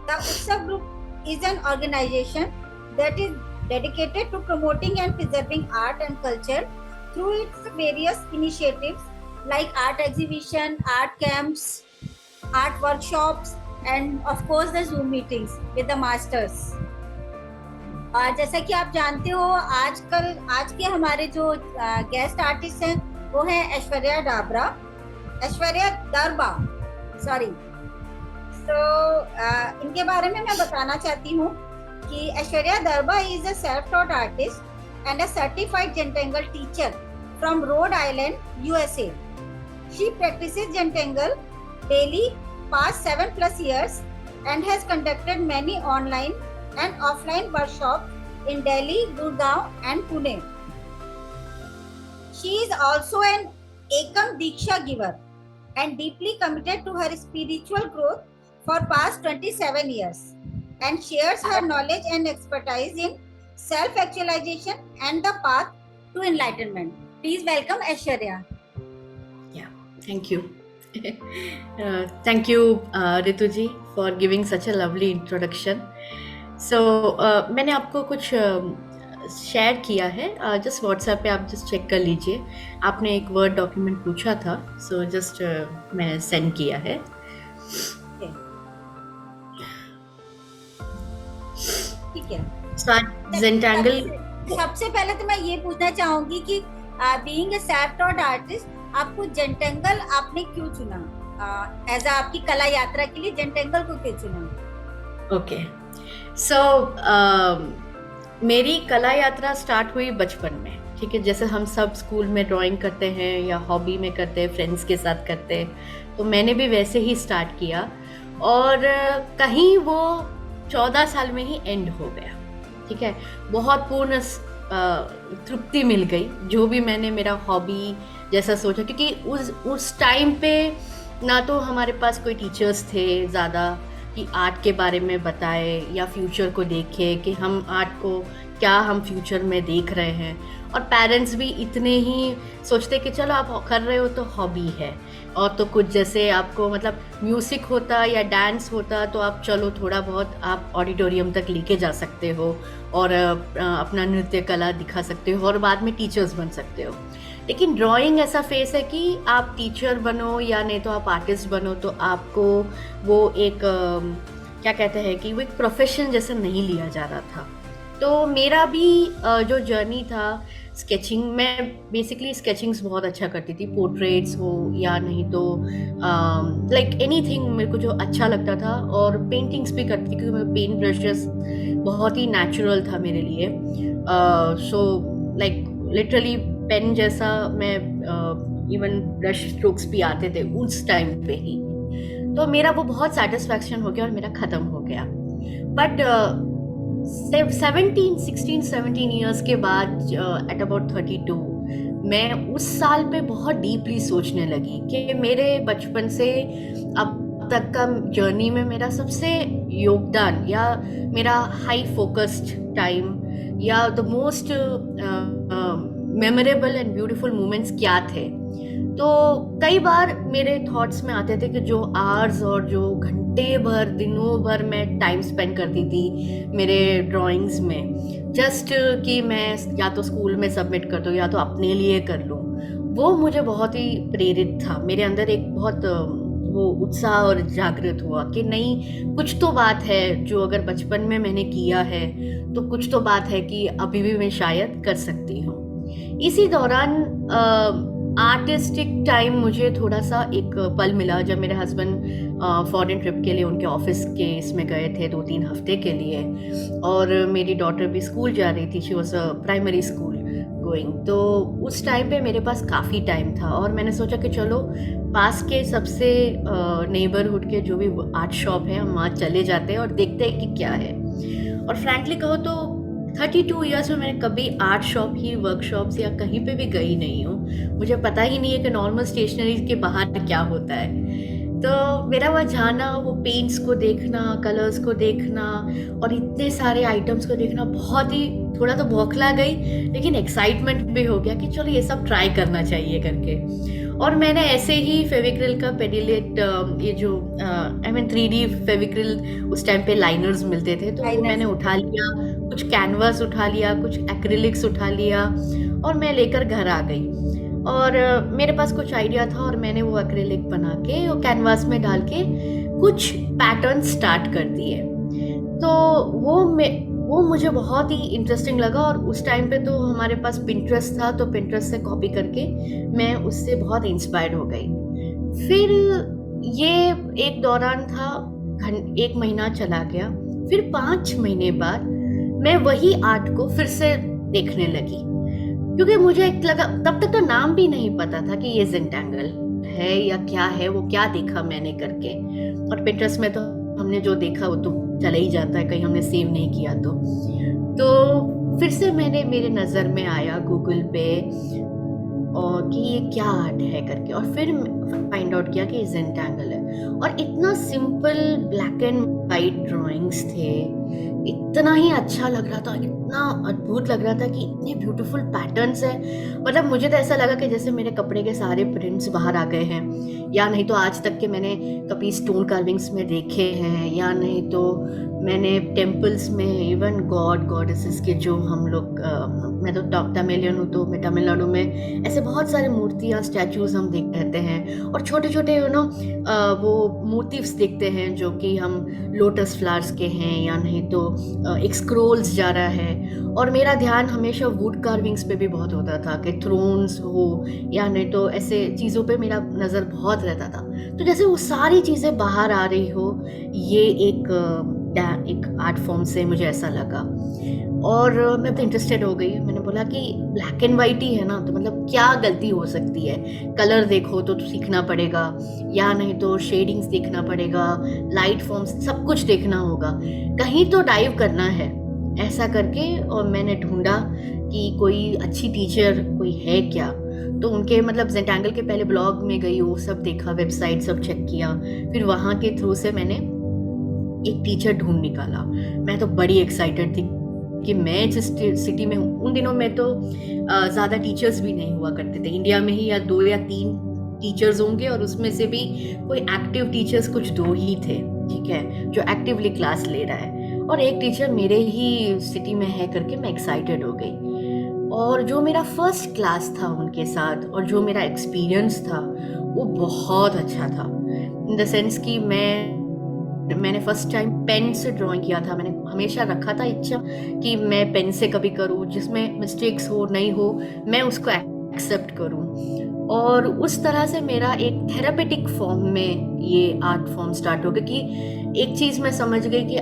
The Utsav Group is an organization that is dedicated to promoting and preserving art and culture through its various initiatives like art exhibition, art camps, art workshops, and of course the Zoom meetings with the masters. जैसा कि आप जानते हो, आज के हमारे जो guest artist हैं वो है ऐश्वर्या दरबा, सॉरी। इनके बारे में मैं बताना चाहती हूँ कि Aishwarya Darba is a self taught artist and a certified zentangle teacher from Rhode Island, USA. She practices Jentangle daily past 7+ years and has conducted many online and offline workshops in Delhi, Gurgaon, and Pune. She is also an Ekam Diksha giver and deeply committed to her spiritual growth for past 27 years and shares her knowledge and expertise in self-actualization and the path to enlightenment. Please welcome Aishwarya. Thank you. Thank you, Ritu ji, for giving such a lovely introduction. So, मैंने आपको कुछ share किया है, just WhatsApp पे आप just check कर लीजिए. आपने एक वर्ड डॉक्यूमेंट पूछा था, सो जस्ट मैंने सेंड किया है. ठीक है. Zentangle. सबसे पहले तो मैं ये पूछना चाहूंगी कि being a self taught artist, आपको जेंटेंगल आपने क्यों चुना? एज आपकी कला यात्रा के लिए जेंटेंगल को क्यों चुना? ओके, सो मेरी कला यात्रा स्टार्ट हुई बचपन में. ठीक है, जैसे हम सब स्कूल में ड्राइंग करते हैं या हॉबी में करते हैं, फ्रेंड्स के साथ करते हैं, तो मैंने भी वैसे ही स्टार्ट किया और कहीं वो 14 साल में ही एंड हो गया. ठीक है, बहुत पूर्ण तृप्ति मिल गई जो भी मैंने मेरा हॉबी जैसा सोचा, क्योंकि उस टाइम पे ना तो हमारे पास कोई टीचर्स थे ज़्यादा कि आर्ट के बारे में बताए या फ्यूचर को देखे कि हम आर्ट को क्या हम फ्यूचर में देख रहे हैं, और पेरेंट्स भी इतने ही सोचते कि चलो आप कर रहे हो तो हॉबी है, और तो कुछ जैसे आपको मतलब म्यूज़िक होता या डांस होता तो आप चलो थोड़ा बहुत आप ऑडिटोरियम तक लेके जा सकते हो और अपना नृत्य कला दिखा सकते हो और बाद में टीचर्स बन सकते हो. लेकिन ड्राइंग ऐसा फेस है कि आप टीचर बनो या नहीं तो आप आर्टिस्ट बनो, तो आपको वो एक क्या कहते हैं कि वो एक प्रोफेशन जैसे नहीं लिया जा रहा था. तो मेरा भी जो जर्नी था स्केचिंग, मैं बेसिकली स्केचिंग्स बहुत अच्छा करती थी, पोर्ट्रेट्स हो या नहीं तो लाइक एनीथिंग मेरे को जो अच्छा लगता था, और पेंटिंग्स भी करती थी क्योंकि मेरे पेंट ब्रशेस बहुत ही नेचुरल था मेरे लिए. सो लाइक लिटरली पेन जैसा मैं इवन ब्रश स्ट्रोक्स भी आते थे उस टाइम पे ही, तो मेरा वो बहुत सेटिस्फैक्शन हो गया और मेरा ख़त्म हो गया. बट 16-17 ईयर्स के बाद एट अबाउट 32 मैं उस साल पे बहुत डीपली सोचने लगी कि मेरे बचपन से अब तक का जर्नी में मेरा सबसे योगदान या मेरा हाई फोकस्ड टाइम या the most memorable and beautiful moments क्या थे. तो कई बार मेरे थॉट्स में आते थे कि जो आवर्स और जो घंटे भर दिनों भर मैं टाइम स्पेंड करती थी मेरे ड्राइंग्स में, जस्ट कि मैं या तो स्कूल में सबमिट कर दूँ या तो अपने लिए कर लूँ, वो मुझे बहुत ही प्रेरित था. मेरे अंदर एक बहुत वो उत्साह और जागृत हुआ कि नहीं, कुछ तो बात है जो अगर बचपन में मैंने किया है तो कुछ तो बात है कि अभी भी मैं शायद कर सकती हूँ. इसी दौरान आर्टिस्टिक टाइम मुझे थोड़ा सा एक पल मिला जब मेरे हस्बैंड फॉरेन ट्रिप के लिए उनके ऑफिस के इसमें गए थे 2-3 हफ्ते के लिए, और मेरी डॉटर भी स्कूल जा रही थी, she was a primary school going. तो उस टाइम पे मेरे पास काफ़ी टाइम था और मैंने सोचा कि चलो पास के सबसे नेबरहुड के जो भी आर्ट शॉप है हम वहाँ चले जाते हैं और देखते हैं कि क्या है. और फ्रैंकली कहो तो 32 ईयर्स में मैंने कभी आर्ट शॉप ही वर्कशॉप्स या कहीं पे भी गई नहीं हूँ. मुझे पता ही नहीं है कि नॉर्मल स्टेशनरी के बाहर क्या होता है. तो मेरा वह जाना, वो पेंट्स को देखना, कलर्स को देखना और इतने सारे आइटम्स को देखना, बहुत ही थोड़ा तो बौखला गई लेकिन एक्साइटमेंट भी हो गया कि चलो ये सब ट्राई करना चाहिए करके. और मैंने ऐसे ही फेविक्रिल का पेडिलेट, ये जो आई मीन 3D फेविक्रिल, उस टाइम पे लाइनर्स मिलते थे, तो वो मैंने उठा लिया, कुछ कैनवास उठा लिया, कुछ एक्रिलिक्स उठा लिया, और मैं लेकर घर आ गई। और मेरे पास कुछ आइडिया था, और मैंने वो एक्रिलिक बना के वो कैनवास में डाल के कुछ पैटर्न स्टार्ट कर दिए। तो वो मुझे बहुत ही इंटरेस्टिंग लगा, और उस टाइम पे तो हमारे पास पिंटरेस्ट था, तो पिंटरेस्ट से कॉपी करके मैं उससे बहुत इंस्पायर्ड हो गई। फिर ये एक दौरान था, 1 महीना चला गया, फिर 5 महीने बाद मैं वही आर्ट को फिर से देखने लगी, क्योंकि मुझे एक लगा, तब तक तो नाम भी नहीं पता था कि ये ज़ेंटैंगल है या क्या है, वो क्या देखा मैंने करके। और पिंटरेस्ट में तो हमने जो देखा वो तो चला ही जाता है, कहीं हमने सेव नहीं किया तो फिर से मेरे नज़र में आया गूगल पे, और कि ये क्या आर्ट है करके, और फिर फाइंड आउट किया कि ये ज़ेंटैंगल है। और इतना simple black and white drawings थे, इतना ही अच्छा लग रहा था, इतना अद्भुत लग रहा था कि इतने ब्यूटीफुल पैटर्न्स हैं। मतलब मुझे तो ऐसा लगा कि जैसे मेरे कपड़े के सारे प्रिंट्स बाहर आ गए हैं, या नहीं तो आज तक के मैंने कभी स्टोन कार्विंग्स में देखे हैं, या नहीं तो मैंने टेम्पल्स में इवन गॉड गॉडेसेस के जो हम लोग, मैं तो तमिलियन हूँ, तो मैं तमिलनाडु में ऐसे बहुत सारे मूर्तियाँ, स्टैचूज हम देख रहते हैं, और छोटे छोटे वो मोटिव्स देखते हैं जो कि हम लोटस फ्लावर्स के हैं, या नहीं तो एक स्क्रोल्स जा रहा है। और मेरा ध्यान हमेशा वुड कार्विंग्स पे भी बहुत होता था, कि थ्रोन्स हो या नहीं तो ऐसे चीज़ों पे मेरा नज़र बहुत रहता था। तो जैसे वो सारी चीज़ें बाहर आ रही हो, ये एक आर्ट फॉर्म से मुझे ऐसा लगा, और मैं तो इंटरेस्टेड हो गई। मैंने बोला कि ब्लैक एंड वाइट ही है ना, तो मतलब क्या गलती हो सकती है, कलर देखो तो सीखना पड़ेगा, या नहीं तो शेडिंग्स देखना पड़ेगा, लाइट फॉर्म्स, सब कुछ देखना होगा, कहीं तो डाइव करना है, ऐसा करके। और मैंने ढूंढा कि कोई अच्छी टीचर कोई है क्या, तो उनके मतलब ज़ेंटैंगल के पहले ब्लॉग में गई, वो सब देखा, वेबसाइट सब चेक किया, फिर वहाँ के थ्रू से मैंने एक टीचर ढूंढ निकाला। मैं तो बड़ी एक्साइटेड थी कि मैं जिस सिटी में हूँ, उन दिनों में तो ज़्यादा टीचर्स भी नहीं हुआ करते थे, इंडिया में ही या 2 या 3 टीचर्स होंगे, और उसमें से भी कोई एक्टिव टीचर्स कुछ 2 ही थे, ठीक है, जो एक्टिवली क्लास ले रहा है, और एक टीचर मेरे ही सिटी में है करके मैं एक्साइटेड हो गई। और जो मेरा फर्स्ट क्लास था उनके साथ, और जो मेरा एक्सपीरियंस था, वो बहुत अच्छा था, इन द सेंस कि मैंने फर्स्ट टाइम पेन से ड्राइंग किया था। मैंने हमेशा रखा था इच्छा कि मैं पेन से कभी करूँ, जिसमें मिस्टेक्स हो नहीं हो मैं उसको एक्सेप्ट करूँ, और उस तरह से मेरा एक थेरापेटिक फॉर्म में ये आर्ट फॉर्म स्टार्ट हो गया। कि एक चीज़ मैं समझ गई कि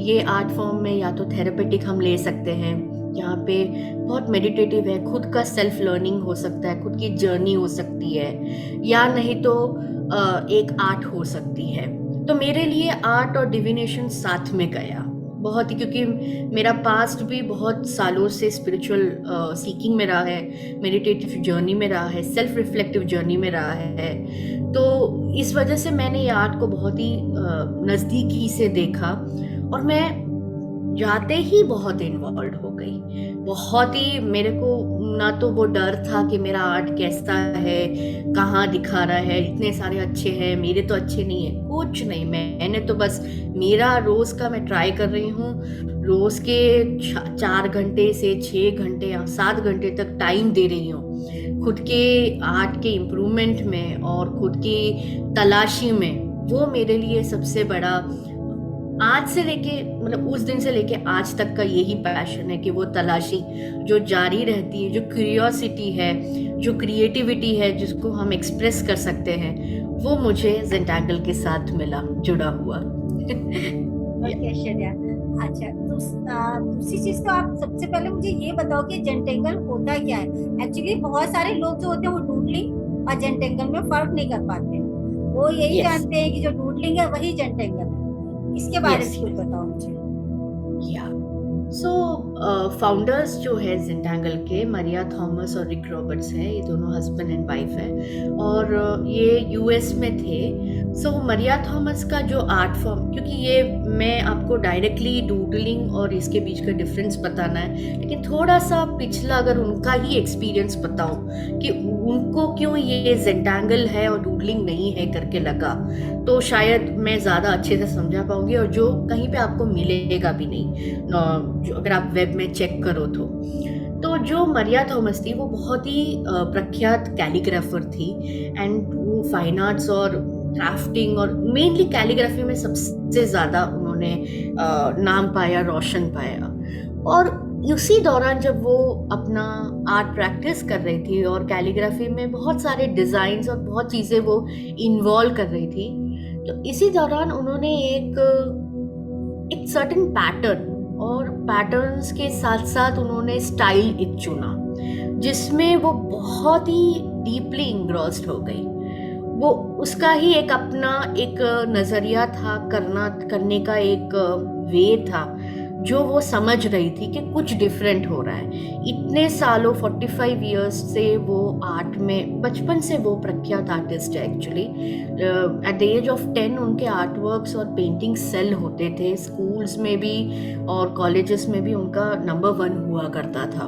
ये आर्ट फॉर्म में या तो थेरापेटिक हम ले सकते हैं, यहाँ पे बहुत मेडिटेटिव है, खुद का सेल्फ लर्निंग हो सकता है, खुद की जर्नी हो सकती है, या नहीं तो एक आर्ट हो सकती है। तो मेरे लिए आर्ट और डिविनेशन साथ में गया बहुत ही, क्योंकि मेरा पास्ट भी बहुत सालों से स्पिरिचुअल सीकिंग में रहा है, मेडिटेटिव जर्नी में रहा है, सेल्फ रिफ्लेक्टिव जर्नी में रहा है। तो इस वजह से मैंने ये आर्ट को बहुत ही नज़दीकी से देखा, और मैं जाते ही बहुत इन्वॉल्व हो गई। बहुत ही मेरे को ना तो वो डर था कि मेरा आर्ट कैसा है, कहाँ दिखा रहा है, इतने सारे अच्छे हैं, मेरे तो अच्छे नहीं है, कुछ नहीं। मैंने तो बस मेरा रोज़ का मैं ट्राई कर रही हूँ, रोज़ के 4 घंटे से 6 घंटे या 7 घंटे तक टाइम दे रही हूँ खुद के आर्ट के इम्प्रूवमेंट में और खुद की तलाशी में। वो मेरे लिए सबसे बड़ा, आज से लेके मतलब उस दिन से लेके आज तक का यही पैशन है कि वो तलाशी जो जारी रहती है, जो क्यूरियोसिटी है, जो क्रिएटिविटी है, जिसको हम एक्सप्रेस कर सकते हैं, वो मुझे ज़ेंटैंगल के साथ मिला, जुड़ा हुआ। ओके श्रेया, अच्छा दूसरी चीज तो आप सबसे पहले मुझे ये बताओ कि ज़ेंटैंगल होता क्या है। एक्चुअली बहुत सारे लोग जो होते हैं वो डूडलिंग और ज़ेंटैंगल में फर्क नहीं कर पाते हैं, वो यही जानते हैं कि जो डूडलिंग है वही ज़ेंटैंगल है। इसके बारे में कुछ बताओ मुझे। या सो फाउंडर्स जो है ज़ेंटांगल के, मरिया थॉमस और रिक रॉबर्ट्स हैं, ये दोनों हस्बैंड एंड वाइफ हैं और ये यूएस में थे। सो मरिया थॉमस का जो आर्ट फॉर्म, क्योंकि ये मैं आपको डायरेक्टली डूडलिंग और इसके बीच का डिफरेंस बताना है, लेकिन थोड़ा सा पिछला अगर उनका ही एक्सपीरियंस बताऊं कि उनको क्यों ये ज़ेंटांगल है और डूडलिंग नहीं है करके लगा, तो शायद मैं ज़्यादा अच्छे से समझा पाऊंगी और जो कहीं पे आपको मिलेगा भी नहीं, जो अगर आप वेब में चेक करो तो जो मरिया थॉमस थी वो बहुत ही प्रख्यात कैलीग्राफर थी एंड वो फाइन आर्ट्स और क्राफ्टिंग और मेनली कैलीग्राफी में सबसे ज़्यादा उन्होंने नाम पाया, रोशन पाया। और उसी दौरान जब वो अपना आर्ट प्रैक्टिस कर रही थी और कैलीग्राफी में बहुत सारे डिज़ाइंस और बहुत चीज़ें वो इन्वॉल्व कर रही थी, तो इसी दौरान उन्होंने एक सर्टेन पैटर्न और पैटर्न्स के साथ साथ उन्होंने स्टाइल एक चुना जिसमें वो बहुत ही डीपली इंग्रॉस्ड हो गई। वो उसका ही एक अपना एक नज़रिया था, करने का एक वे था जो वो समझ रही थी कि कुछ डिफरेंट हो रहा है। इतने सालों 45 इयर्स से वो आर्ट में, बचपन से वो प्रख्यात आर्टिस्ट है actually. At the age of 10 उनके आर्ट वर्क्स और पेंटिंग सेल होते थे, स्कूल्स में भी और कॉलेजेस में भी उनका नंबर 1 हुआ करता था।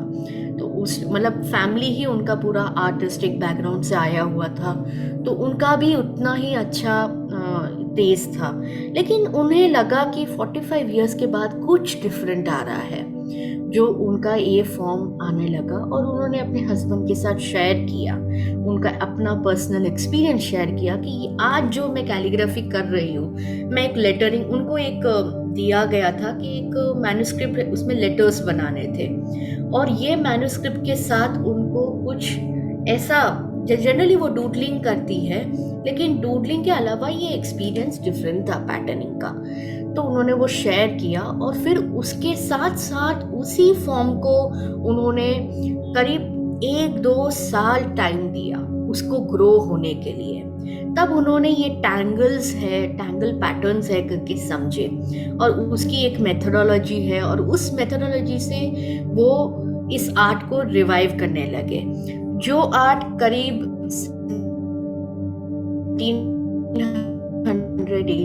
तो उस मतलब फैमिली ही उनका पूरा आर्टिस्टिक बैकग्राउंड से आया हुआ था, तो उनका भी उतना ही अच्छा तेज था। लेकिन उन्हें लगा कि 45 इयर्स के बाद कुछ डिफरेंट आ रहा है, जो उनका ये फॉर्म आने लगा और उन्होंने अपने हस्बैंड के साथ शेयर किया, उनका अपना पर्सनल एक्सपीरियंस शेयर किया कि आज जो मैं कैलीग्राफी कर रही हूँ, मैं एक लेटरिंग, उनको एक दिया गया था कि एक मैन्युस्क्रिप्ट, उसमें लेटर्स बनाने थे और ये मैन्युस्क्रिप्ट के साथ उनको कुछ ऐसा, जनरली वो डूडलिंग करती है लेकिन डूडलिंग के अलावा ये एक्सपीरियंस डिफरेंट था पैटर्निंग का, तो उन्होंने वो शेयर किया और फिर उसके साथ साथ उसी फॉर्म को उन्होंने करीब 1-2 साल टाइम दिया उसको ग्रो होने के लिए। तब उन्होंने ये टैंगल पैटर्न्स है करके समझे और उसकी एक मेथोडोलॉजी है और उस मेथोडोलॉजी से वो इस आर्ट को रिवाइव करने लगे। जो आर्ट करीब 1800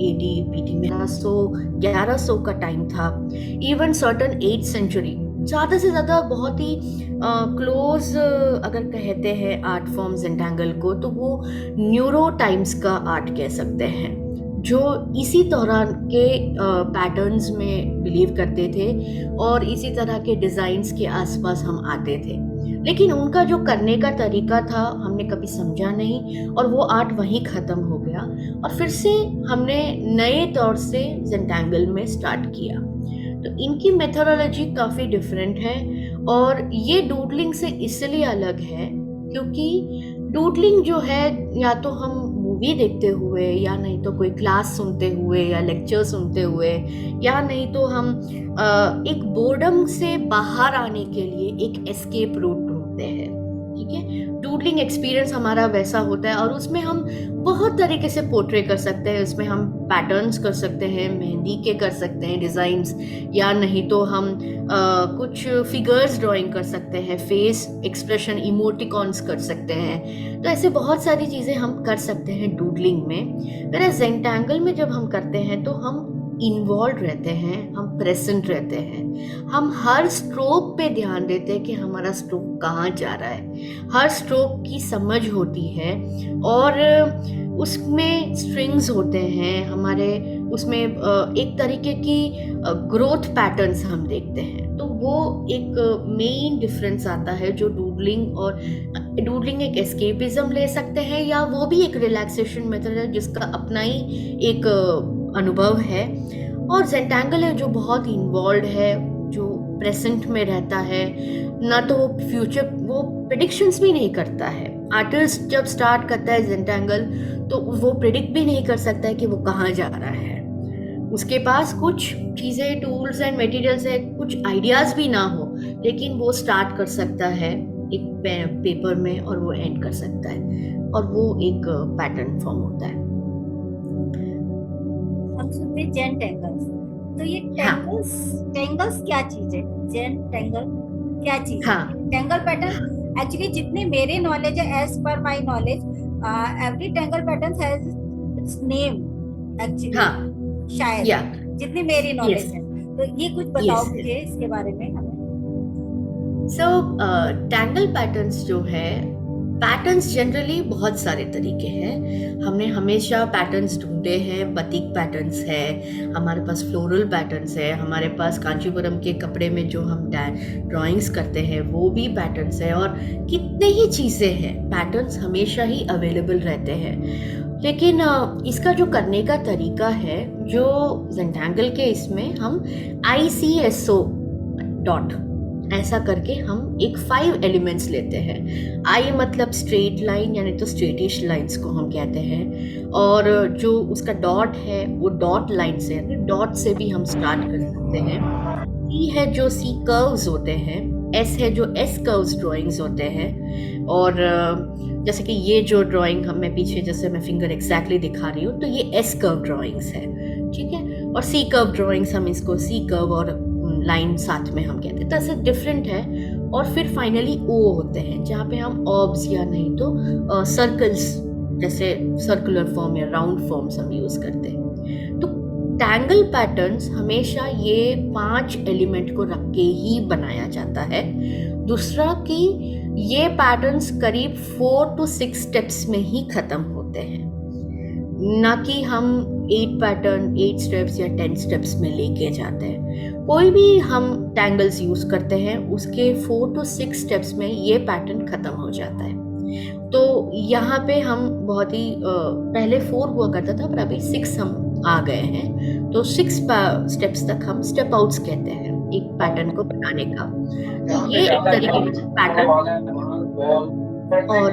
AD BD में 1100 का टाइम था, इवन सर्टन 8th सेंचुरी, ज़्यादा से ज़्यादा बहुत ही क्लोज अगर कहते हैं आर्ट फॉर्म ज़ेंटांगल को, तो वो न्यूरो टाइम्स का आर्ट कह सकते हैं, जो इसी दौरान के पैटर्न्स में बिलीव करते थे और इसी तरह के डिज़ाइंस के आसपास हम आते थे। लेकिन उनका जो करने का तरीका था हमने कभी समझा नहीं और वो आर्ट वहीं ख़त्म हो गया और फिर से हमने नए तौर से ज़ेंटांगल में स्टार्ट किया। तो इनकी मेथोडोलॉजी काफ़ी डिफरेंट है और ये डूडलिंग से इसलिए अलग है क्योंकि डूडलिंग जो है, या तो हम मूवी देखते हुए, या नहीं तो कोई क्लास सुनते हुए या लेक्चर सुनते हुए, या नहीं तो हम एक बोर्डम से बाहर आने के लिए एक एस्केप रूट ढूंढते हैं, ठीक है। डूडलिंग एक्सपीरियंस हमारा वैसा होता है और उसमें हम बहुत तरीके से पोर्ट्रे कर सकते हैं। उसमें हम पैटर्न्स कर सकते हैं, मेहंदी के कर सकते हैं डिज़ाइंस, या नहीं तो हम कुछ फिगर्स ड्राइंग कर सकते हैं, फेस एक्सप्रेशन, इमोटिकॉन्स कर सकते हैं। तो ऐसे बहुत सारी चीज़ें हम कर सकते हैं डूडलिंग में। फिर ज़ेंटांगल में जब हम करते हैं तो हम इन्वॉल्व रहते हैं, हम प्रेजेंट रहते हैं, हम हर स्ट्रोक पे ध्यान देते हैं कि हमारा स्ट्रोक कहाँ जा रहा है, हर स्ट्रोक की समझ होती है और उसमें स्ट्रिंग्स होते हैं हमारे, उसमें एक तरीके की ग्रोथ पैटर्न्स हम देखते हैं। तो वो एक मेन डिफरेंस आता है जो डूडलिंग एक एस्केपिज्म ले सकते हैं या वो भी एक रिलैक्सेशन मेथड है जिसका अपना ही एक अनुभव है, और ज़ेंटांगल है जो बहुत इन्वॉल्व है, जो प्रेजेंट में रहता है, ना तो वो फ्यूचर, वो प्रेडिक्शंस भी नहीं करता है। आर्टिस्ट जब स्टार्ट करता है ज़ेंटांगल तो वो प्रेडिक्ट भी नहीं कर सकता है कि वो कहाँ जा रहा है। उसके पास कुछ चीज़ें, टूल्स एंड मटेरियल्स है, कुछ आइडियाज़ भी ना हो, लेकिन वो स्टार्ट कर सकता है एक पेपर में और वो एंड कर सकता है और वो एक पैटर्न फॉर्म होता है। हम सुनते हैं ज़ेंटांगल्स। तो ये हाँ टेंगल्स क्या चीज है? जेन टेंगल क्या चीज है? हाँ टेंगल पैटर्न एक्चुअली जितने मेरे नॉलेज है, as per my knowledge, every tangle pattern has its name actually, हाँ शायद, या जितनी मेरी यस नॉलेज है। तो ये कुछ बताओ यस। मुझे इसके बारे में हमें। सो टैंगल पैटर्न्स जो है, पैटर्न्स जनरली बहुत सारे तरीके हैं। हमने हमेशा पैटर्न्स ढूंढे हैं। बतीक पैटर्न्स है, हमारे पास फ्लोरल पैटर्न्स है, हमारे पास कांचीपुरम के कपड़े में जो हम ड्राइंग्स करते हैं वो भी पैटर्न्स है, और कितने ही चीज़ें हैं। पैटर्न्स हमेशा ही अवेलेबल रहते हैं, लेकिन इसका जो करने का तरीका है, जो ज़ेंटैंगल के इसमें हम ICSO डॉट ऐसा करके हम एक 5 एलिमेंट्स लेते हैं। आई मतलब स्ट्रेट लाइन, यानी तो स्ट्रेटिश लाइंस को हम कहते हैं, और जो उसका डॉट है वो डॉट लाइन से, यानी डॉट से भी हम स्टार्ट कर सकते हैं। सी है जो सी कर्व्स होते हैं, एस है जो एस कर्व्स ड्राइंग्स होते हैं, और जैसे कि ये जो ड्राइंग हम मैं पीछे जैसे मैं फिंगर एग्जैक्टली दिखा रही हूँ, तो ये एस कर्व ड्राइंग्स है, ठीक है। और सी कर्व ड्राइंग्स, हम इसको सी कर्व और लाइन साथ में हम कहते हैं, तो ऐसे डिफरेंट है। और फिर फाइनली ओ होते हैं, जहाँ पे हम ऑब्स या नहीं तो सर्कल्स, जैसे सर्कुलर फॉर्म या राउंड फॉर्म्स हम यूज करते हैं। तो टैंगल पैटर्न्स हमेशा ये 5 एलिमेंट को रख के ही बनाया जाता है। दूसरा कि ये पैटर्न्स करीब 4 to 6 स्टेप्स में ही खत्म होते हैं, ना कि हम 8 स्टेप्स या 10 स्टेप्स में लेके जाते हैं। कोई भी हम टैंगल्स यूज करते हैं, उसके 4 to 6 स्टेप्स में ये पैटर्न खत्म हो जाता है। तो यहाँ पे हम बहुत ही पहले 4 हुआ करता था, पर अभी 6 हम आ गए हैं। तो 6 स्टेप्स तक हम स्टेप आउट्स कहते हैं एक पैटर्न को बनाने का। तो ये एक तरीके का पैटर्न, और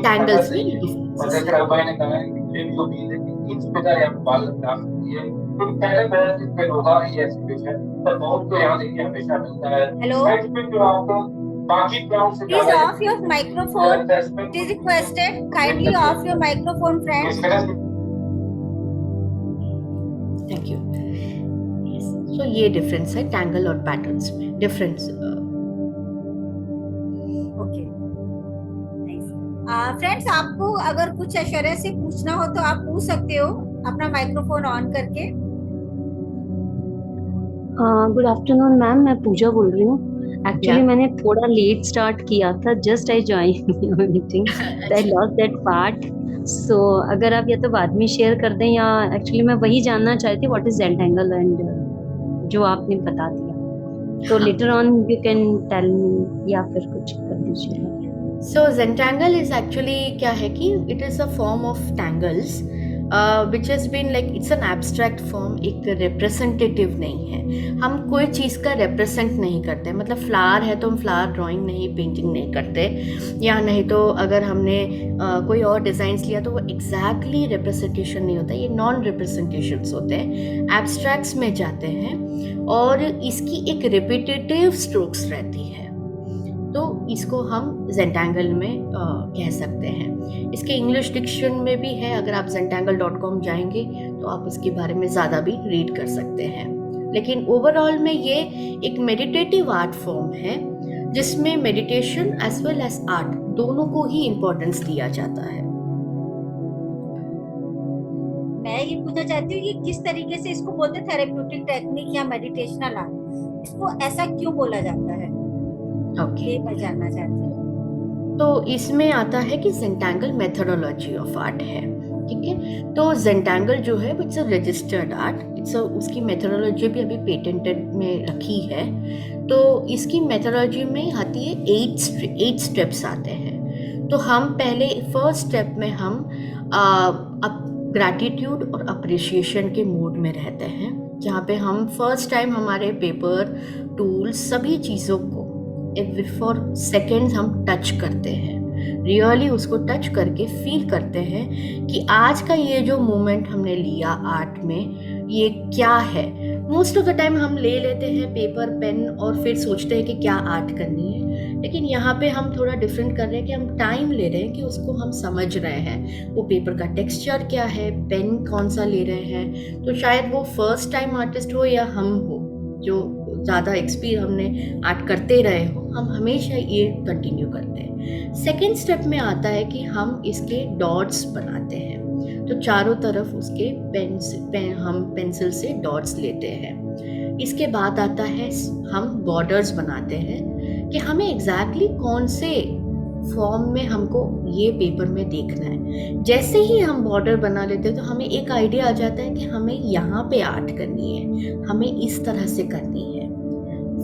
टैंगल्स में differences हैं। Hello, please of your microphone, it is requested, kindly of your microphone friends. Thank you. Yes, तो ये डिफरेंस है टैंगल और पैटर्न्स में, डिफरेंस। ओके, फ्रेंड्स, आपको अगर कुछ ऐश्वर्या से पूछना हो तो आप पूछ सकते हो अपना माइक्रोफोन ऑन करके। गुड आफ्टरनून मैम, मैं पूजा बोल रही हूँ। एक्चुअली मैंने थोड़ा लेट स्टार्ट किया था, just I join meeting, I lost that part. So अगर आप या तो बाद में शेयर कर दें, या एक्चुअली मैं वही जानना चाहती हूँ व्हाट इज ज़ेंटैंगल, एंड जो आपने बता दिया, तो later on you can tell me, या फिर कुछ कर दीजिए। So Zentangle is actually क्या है कि it is a form of tangles which has been like, it's an abstract form, एक representative नहीं है। हम कोई चीज़ का represent नहीं करते, मतलब फ्लावर है तो हम फ्लावर ड्राइंग नहीं, पेंटिंग नहीं करते, या नहीं तो अगर हमने कोई और डिज़ाइंस लिया तो वो एग्जैक्टली रिप्रेजेंटेशन नहीं होता, ये नॉन रिप्रेजेंटेशंस होते हैं, एब्स्ट्रैक्ट्स में जाते हैं, और इसकी एक रिपीटेटिव स्ट्रोक्स रहती है। तो इसको हम ज़ेंटैंगल में कह सकते हैं। इसके इंग्लिश डिक्शन में भी है, अगर आप zentangle.com जाएंगे तो आप इसके बारे में ज़्यादा भी रीड कर सकते हैं। लेकिन ओवरऑल में ये एक मेडिटेटिव आर्ट फॉर्म है, जिसमें meditation as well as art दोनों को ही इम्पोर्टेंस दिया जाता है। मैं ये पूछना चाहती हूँ कि किस तरीके से इसको बोलते, थेरेप्यूटिक टेक्निक या मेडिटेशनल आर्ट, इसको ऐसा क्यों बोला जाता है? ये मैं जानना चाहती हूँ। तो इसमें आता है कि ज़ेंटैंगल मेथोडोलॉजी ऑफ आर्ट है, ठीक है। तो ज़ेंटैंगल जो है it's a registered art, it's उसकी मेथोडोलॉजी भी अभी पेटेंटेड में रखी है। तो इसकी मेथोडोलॉजी में आती है 8 स्टेप्स आते हैं। तो हम पहले फर्स्ट स्टेप में हम ग्रैटिट्यूड और अप्रिशिएशन के मूड में रहते हैं, जहाँ पे हम फर्स्ट टाइम हमारे पेपर, टूल्स, सभी चीज़ों को फॉर सेकेंड्स हम टच करते हैं, रियली उसको टच करके फील करते हैं कि आज का ये जो मोमेंट हमने लिया आर्ट में, ये क्या है। मोस्ट ऑफ द टाइम हम ले लेते हैं पेपर, पेन, और फिर सोचते हैं कि क्या आर्ट करनी है, लेकिन यहाँ पे हम थोड़ा डिफरेंट कर रहे हैं कि हम टाइम ले रहे हैं कि उसको हम समझ रहे हैं, वो पेपर का टेक्सचर क्या है, पेन कौन सा ले रहे हैं। तो शायद वो फर्स्ट टाइम आर्टिस्ट हो या हम हो जो ज़्यादा एक्सपीरियंस हमने आर्ट करते रहे हो, हम हमेशा ये कंटिन्यू करते हैं। सेकेंड स्टेप में आता है कि हम इसके डॉट्स बनाते हैं। तो चारों तरफ उसके हम पेंसिल से डॉट्स लेते हैं। इसके बाद आता है हम बॉर्डर्स बनाते हैं कि हमें एग्जैक्टली कौन से फॉर्म में हमको ये पेपर में देखना है। जैसे ही हम बॉर्डर बना लेते हैं तो हमें एक आइडिया आ जाता है कि हमें यहाँ पे आर्ट करनी है, हमें इस तरह से करनी है।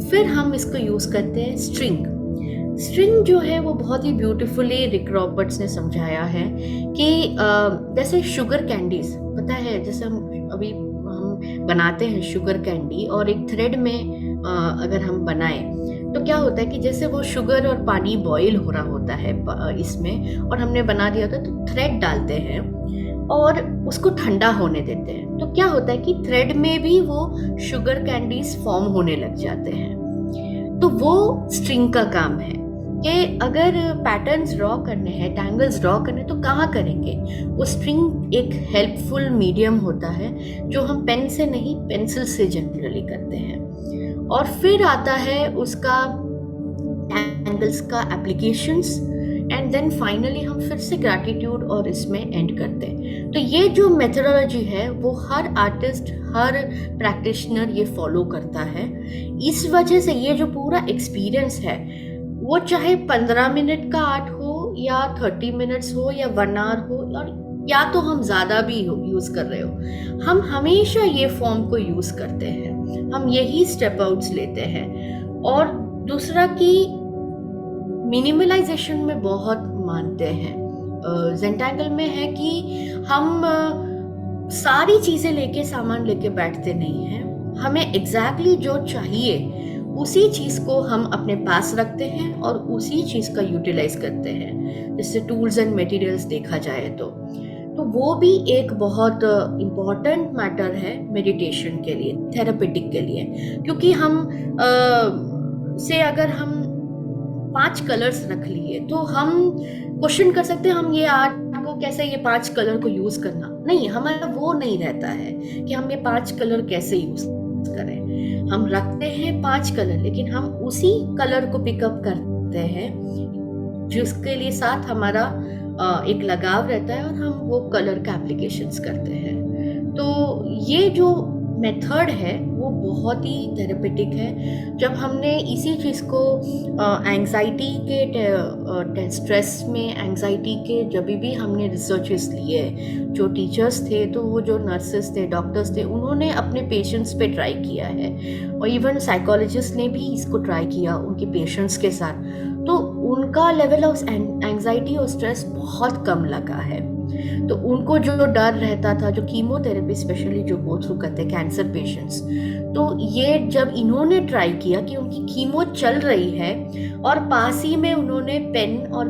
फिर हम इसको यूज करते हैं स्ट्रिंग। स्ट्रिंग जो है वो बहुत ही ब्यूटीफुली रिक रॉबर्ट्स ने समझाया है कि जैसे शुगर कैंडीज, पता है जैसे हम अभी हम बनाते हैं शुगर कैंडी और एक थ्रेड में अगर हम बनाएं तो क्या होता है कि जैसे वो शुगर और पानी बॉईल हो रहा होता है इसमें और हमने बना दिया होता है तो थ्रेड डालते हैं और उसको ठंडा होने देते हैं। तो क्या होता है कि थ्रेड में भी वो शुगर कैंडीज फॉर्म होने लग जाते हैं। तो वो स्ट्रिंग का काम है कि अगर पैटर्न्स ड्रॉ करने हैं, टैंगल्स ड्रॉ करने तो कहाँ करेंगे। वो स्ट्रिंग एक हेल्पफुल मीडियम होता है जो हम पेन से नहीं पेंसिल से जनरली करते हैं। और फिर आता है उसका टैंगल्स का एप्लीकेशंस एंड देन फाइनली हम फिर से ग्रैटिट्यूड और इसमें एंड करते हैं। तो ये जो मेथोडोलॉजी है वो हर आर्टिस्ट, हर प्रैक्टिशनर ये फॉलो करता है। इस वजह से ये जो पूरा एक्सपीरियंस है वो चाहे 15 मिनट का आर्ट हो या 30 मिनट्स हो या 1 आवर हो और या तो हम ज़्यादा भी यूज़ कर रहे हो, हम हमेशा ये फॉर्म को यूज़ करते हैं, हम यही स्टेप आउट्स लेते हैं। और दूसरा कि मिनिमलाइजेशन में बहुत मानते हैं। ज़ेंटैंगल में है कि हम सारी चीज़ें लेके सामान लेके बैठते नहीं हैं, हमें एग्जैक्टली जो चाहिए उसी चीज़ को हम अपने पास रखते हैं और उसी चीज़ का यूटिलाइज करते हैं। जैसे टूल्स एंड मटेरियल्स देखा जाए तो वो भी एक बहुत इम्पॉर्टेंट मैटर है मेडिटेशन के लिए, थेरेपेटिक के लिए। क्योंकि हम से अगर हम 5 कलर्स रख लिए तो हम क्वेश्चन कर सकते हैं हम ये आर्ट को कैसे ये 5 कलर को यूज करना, नहीं, हमारा वो नहीं रहता है कि हम ये 5 कलर कैसे यूज करें। हम रखते हैं 5 कलर लेकिन हम उसी कलर को पिकअप करते हैं जिसके लिए साथ हमारा एक लगाव रहता है और हम वो कलर का एप्लीकेशंस करते हैं। तो ये जो मेथड है वो बहुत ही थेरेपेटिक है। जब हमने इसी चीज़ को एंग्जाइटी के स्ट्रेस में, एंग्जाइटी के जब भी हमने रिसर्चेस लिए, जो टीचर्स थे तो वो जो नर्सेस थे, डॉक्टर्स थे, उन्होंने अपने पेशेंट्स पे ट्राई किया है और इवन साइकोलॉजिस्ट ने भी इसको ट्राई किया उनके पेशेंट्स के साथ, तो उनका लेवल ऑफ एंग्जाइटी और स्ट्रेस बहुत कम लगा है। तो उनको जो डर रहता था, जो कीमोथेरेपी स्पेशली जो गो थ्रू करते हैं कैंसर पेशेंट्स, तो ये जब इन्होंने ट्राई किया कि उनकी कीमो चल रही है और पास ही में उन्होंने पेन और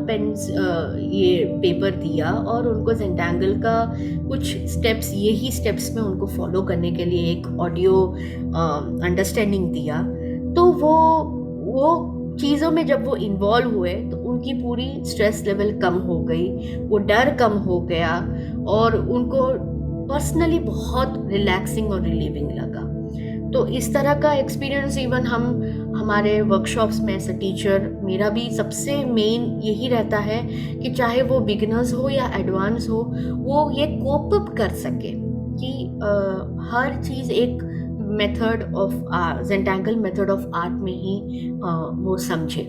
ये पेपर दिया और उनको ज़ेंटैंगल का कुछ स्टेप्स, यही स्टेप्स में उनको फॉलो करने के लिए एक ऑडियो अंडरस्टैंडिंग दिया, तो वो चीज़ों में जब वो इन्वॉल्व हुए तो उनकी पूरी स्ट्रेस लेवल कम हो गई, वो डर कम हो गया और उनको पर्सनली बहुत रिलैक्सिंग और रिलीविंग लगा। तो इस तरह का एक्सपीरियंस इवन हम हमारे वर्कशॉप्स में एज अ टीचर, मेरा भी सबसे मेन यही रहता है कि चाहे वो बिगिनर्स हो या एडवांस हो, वो ये कोप अप कर सके कि हर चीज़ एक method of zentangle method of art में ही वो समझे। ये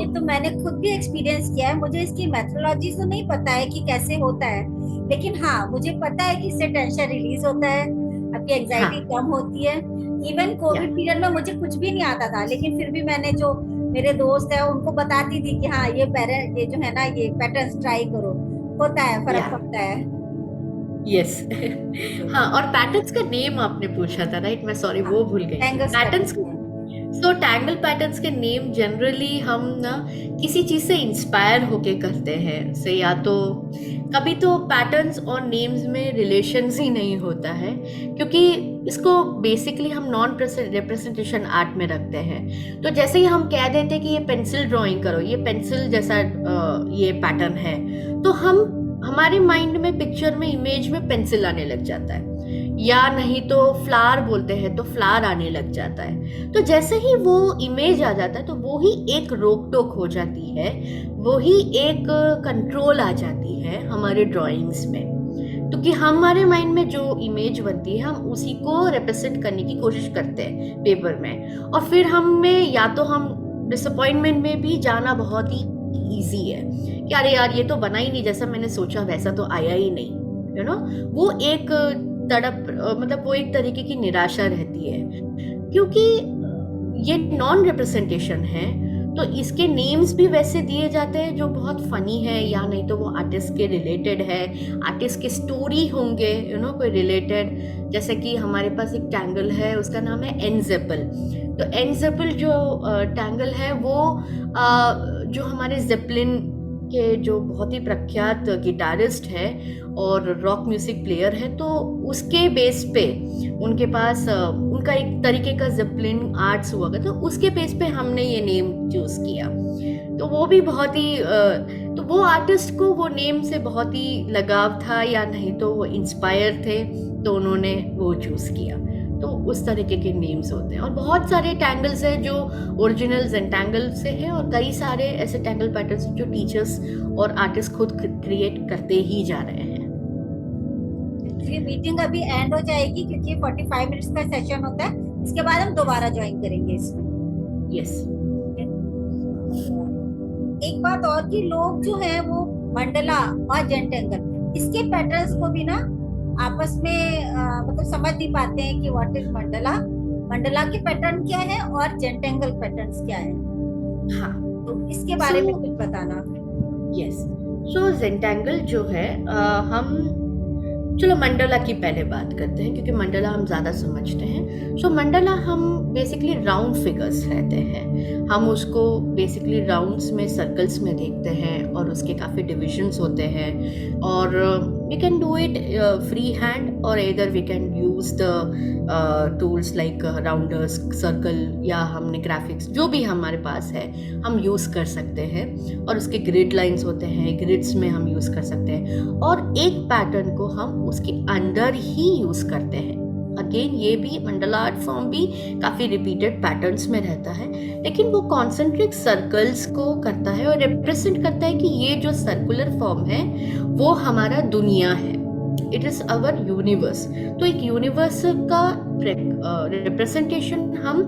तो मैंने खुद भी एक्सपीरियंस किया है। मुझे इसकी मेथोडोलॉजी तो नहीं पता है कि कैसे होता है, लेकिन हाँ मुझे पता है कि इससे टेंशन रिलीज होता है, आपकी एंजाइटी कम होती है। इवन कोविड पीरियड में मुझे कुछ भी नहीं आता था, लेकिन फिर भी मैंने जो मेरे दोस्त है उनको बताती थी कि हाँ ये जो है ना ये पैटर्न्स ट्राई करो, होता है, फर्क पड़ता है। यस हाँ, और पैटर्न्स का नेम आपने पूछा था राइट, मैं सॉरी वो भूल गई। सो टैंगल पैटर्न्स के नेम जनरली हम ना किसी चीज से इंस्पायर होके करते हैं, से या तो कभी तो पैटर्न्स और नेम्स में रिलेशंस ही नहीं होता है, क्योंकि इसको बेसिकली हम नॉन रिप्रेजेंटेशन आर्ट में रखते हैं। तो जैसे ही हम कह देते हैं कि ये पेंसिल ड्राइंग करो, ये पेंसिल जैसा ये पैटर्न है, तो हम हमारे माइंड में पिक्चर में इमेज में पेंसिल आने लग जाता है, या नहीं तो फ्लावर बोलते हैं तो फ्लावर आने लग जाता है। तो जैसे ही वो इमेज आ जाता है तो वो ही एक रोक टोक हो जाती है, वो ही एक कंट्रोल आ जाती है हमारे ड्राइंग्स में, क्योंकि हमारे माइंड में जो इमेज बनती है हम उसी को रिप्रेजेंट करने की कोशिश करते हैं पेपर में, और फिर हमें या तो हम डिसअपॉइंटमेंट में भी जाना बहुत ही ईजी है कि अरे यार ये तो बना ही नहीं, जैसा मैंने सोचा वैसा तो आया ही नहीं, यू नो। वो एक तड़प, मतलब वो एक तरीके की निराशा रहती है, क्योंकि ये नॉन रिप्रेजेंटेशन है। तो इसके नेम्स भी वैसे दिए जाते हैं जो बहुत फनी है, या नहीं तो वो आर्टिस्ट के रिलेटेड है, आर्टिस्ट के स्टोरी होंगे, यू नो, कोई रिलेटेड। जैसे कि हमारे पास एक टैंगल है, उसका नाम है एनजेपल। तो एनजेपल जो टैंगल है वो जो हमारे जेपलिन के जो बहुत ही प्रख्यात गिटारिस्ट है और रॉक म्यूजिक प्लेयर है, तो उसके बेस पे उनके पास उनका एक तरीके का जेपलिन आर्ट्स हुआ था, तो उसके बेस पे हमने ये नेम चूज किया। तो वो भी बहुत ही तो वो आर्टिस्ट को वो नेम से बहुत ही लगाव था, या नहीं तो वो इंस्पायर थे, तो उन्होंने वो चूज किया। तो उस तरीके के नेम्स होते हैं, और बहुत सारे टैंगल्स हैं जो ओरिजिनल ज़ेंटैंगल से हैं, और कई सारे ऐसे टैंगल पैटर्न्स जो टीचर्स और आर्टिस्ट खुद क्रिएट करते ही जा रहे हैं। ये मीटिंग अभी एंड हो जाएगी क्योंकि 45 मिनट्स का सेशन होता है, इसके बाद हम दोबारा ज्वाइन करेंगे इसमें। यस। एक बात और कि लोग जो है वो मंडला और जेंटेंगल इसके पैटर्न्स को भी ना आपस में मतलब समझ नहीं पाते हैं कि व्हाट इज मंडला, मंडला के पैटर्न क्या है और जेंटेंगल पैटर्न्स क्या है। हाँ, तो इसके बारे में कुछ बताना। यस। सो ज़ेंटैंगल जो है हम चलो मंडला की पहले बात करते हैं, क्योंकि मंडला हम ज़्यादा समझते हैं। सो मंडला हम बेसिकली राउंड फिगर्स रहते हैं, हम उसको बेसिकली राउंड्स में, सर्कल्स में देखते हैं, और उसके काफ़ी डिविजन्स होते हैं, और we can do it free hand, और इधर we can use the tools like rounders, circle, या हमने ग्राफिक्स जो भी हमारे पास है हम यूज़ कर सकते हैं, और उसके ग्रिड लाइंस होते हैं, ग्रिड्स में हम यूज़ कर सकते हैं, और एक पैटर्न को हम उसके अंदर ही यूज़ करते हैं। अगेन ये भी मंडला आर्ट फॉर्म भी काफ़ी रिपीटेड पैटर्न्स में रहता है, लेकिन वो कॉन्सेंट्रिक सर्कल्स को करता है और रिप्रेजेंट करता है कि ये जो सर्कुलर फॉर्म है वो हमारा दुनिया है, इट इज़ अवर यूनिवर्स। तो एक यूनिवर्स का रिप्रेजेंटेशन हम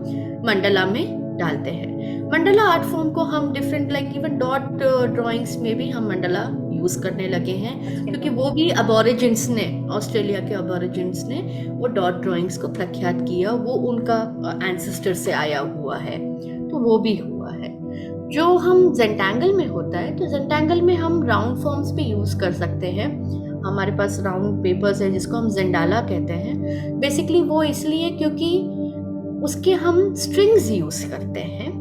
मंडला में डालते हैं। मंडला आर्ट फॉर्म को हम different like even dot drawings में भी हम मंडला यूज़ करने लगे हैं, क्योंकि वो भी अबॉरिजिन्स ने, ऑस्ट्रेलिया के अबॉरिजिन्स ने वो डॉट ड्राइंग्स को प्रख्यात किया, वो उनका एंसेस्टर से आया हुआ है, तो वो भी हुआ है। जो हम ज़ेंटैंगल में होता है, तो ज़ेंटैंगल में हम राउंड फॉर्म्स भी यूज़ कर सकते हैं। हमारे पास राउंड पेपर्स है जिसको हम ज़ेंडाला कहते हैं। बेसिकली वो इसलिए क्योंकि उसके हम स्ट्रिंग्स यूज़ करते हैं,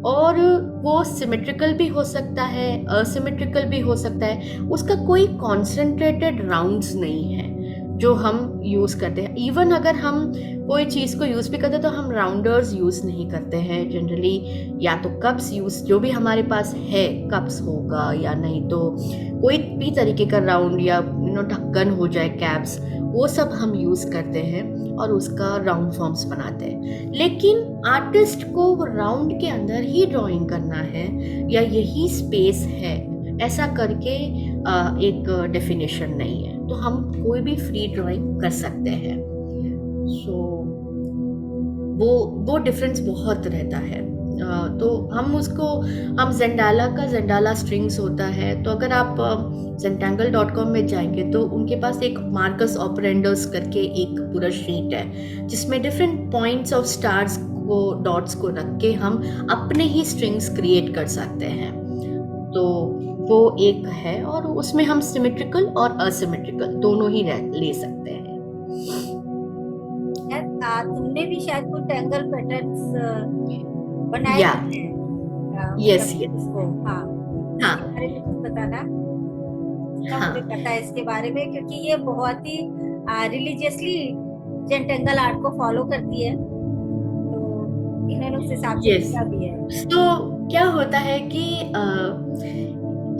और वो सिमेट्रिकल भी हो सकता है, असिमेट्रिकल भी हो सकता है, उसका कोई कॉन्सेंट्रेटेड राउंड्स नहीं है जो हम यूज़ करते हैं। इवन अगर हम कोई चीज़ को यूज़ भी करते हैं तो हम राउंडर्स यूज़ नहीं करते हैं जनरली, या तो कप्स यूज़, जो भी हमारे पास है कप्स होगा, या नहीं तो कोई भी तरीके का राउंड, या ढक्कन हो जाए, कैप्स, वो सब हम यूज़ करते हैं और उसका राउंड फॉर्म्स बनाते हैं। लेकिन आर्टिस्ट को राउंड के अंदर ही ड्राइंग करना है, या यही स्पेस है, ऐसा करके एक डेफिनेशन नहीं है, तो हम कोई भी फ्री ड्राइंग कर सकते हैं। सो वो डिफरेंस बहुत रहता है। तो हम ज़ेंडाला का ज़ेंडाला स्ट्रिंग्स होता है, तो अगर आप zentangle.com में जाएंगे तो उनके पास एक मार्कस ऑपरेंडर्स करके एक पूरा शीट है जिसमें डिफरेंट पॉइंट्स ऑफ स्टार्स को, डॉट्स को रख के हम अपने ही स्ट्रिंग्स क्रिएट कर सकते हैं। तो वो एक है, और उसमें हम सिमेट्रिकल और असिमेट्रिकल दोनों ही ले सकते हैं। तुमने भी शायद कुछ टैंगल पैटर्न्स बनाए या जाते हैं, यस मतलब यस उसको, हाँ, हाँ इसके बारे में कुछ बताना, जितना मुझे हाँ पता है इसके बारे में, क्योंकि ये बहुत ही रिलीजियसली जेंटंगल आर्ट को फॉलो करती है, तो इन्होंने उस हिसाब से यस। किया भी है। तो क्या होता है कि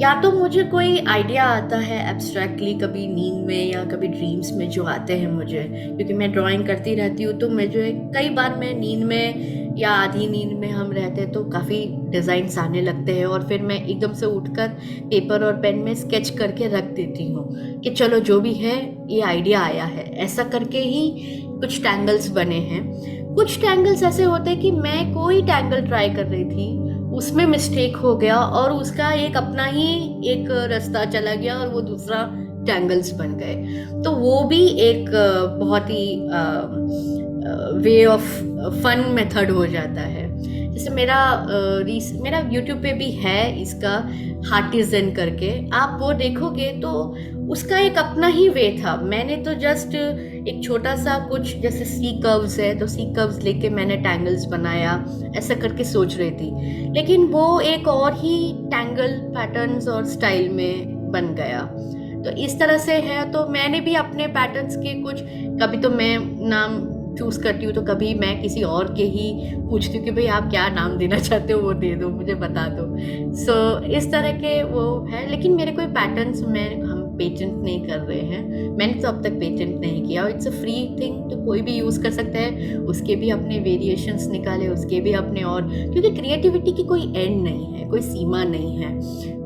या तो मुझे कोई आइडिया आता है एब्स्ट्रैक्टली कभी नींद में या कभी ड्रीम्स में जो आते हैं मुझे, क्योंकि मैं ड्राइंग करती रहती हूँ, तो मुझे कई बार मैं नींद में या आधी नींद में हम रहते हैं तो काफ़ी डिज़ाइंस आने लगते हैं, और फिर मैं एकदम से उठकर पेपर और पेन में स्केच करके रख देती हूँ कि चलो जो भी है ये आइडिया आया है, ऐसा करके ही कुछ टैंगल्स बने हैं। कुछ टैंगल्स ऐसे होते हैं कि मैं कोई टैंगल ट्राई कर रही थी, उसमें मिस्टेक हो गया और उसका एक अपना ही एक रास्ता चला गया और वो दूसरा टैंगल्स बन गए। तो वो भी एक बहुत ही वे ऑफ फन मेथड हो जाता है। जैसे मेरा यूट्यूब पे भी है इसका, हार्टिजन करके, आप वो देखोगे तो उसका एक अपना ही वे था। मैंने तो जस्ट एक छोटा सा कुछ, जैसे सी कर्व्स है तो सी कर्व्स लेके मैंने टैंगल्स बनाया, ऐसा करके सोच रही थी, लेकिन वो एक और ही टैंगल पैटर्न्स और स्टाइल में बन गया। तो इस तरह से है, तो मैंने भी अपने पैटर्न्स के कुछ, कभी तो मैं नाम चूज करती हूँ तो कभी मैं किसी और के ही पूछती हूँ कि भाई आप क्या नाम देना चाहते हो, वो दे दो, मुझे बता दो। सो इस तरह के वो है, लेकिन मेरे कोई पैटर्न्स में हम पेटेंट नहीं कर रहे हैं, मैंने तो अब तक पेटेंट नहीं किया। इट्स अ फ्री थिंग, तो कोई भी यूज़ कर सकता है, उसके भी अपने वेरिएशंस निकाले, उसके भी अपने, और क्योंकि क्रिएटिविटी की कोई एंड नहीं है, कोई सीमा नहीं है,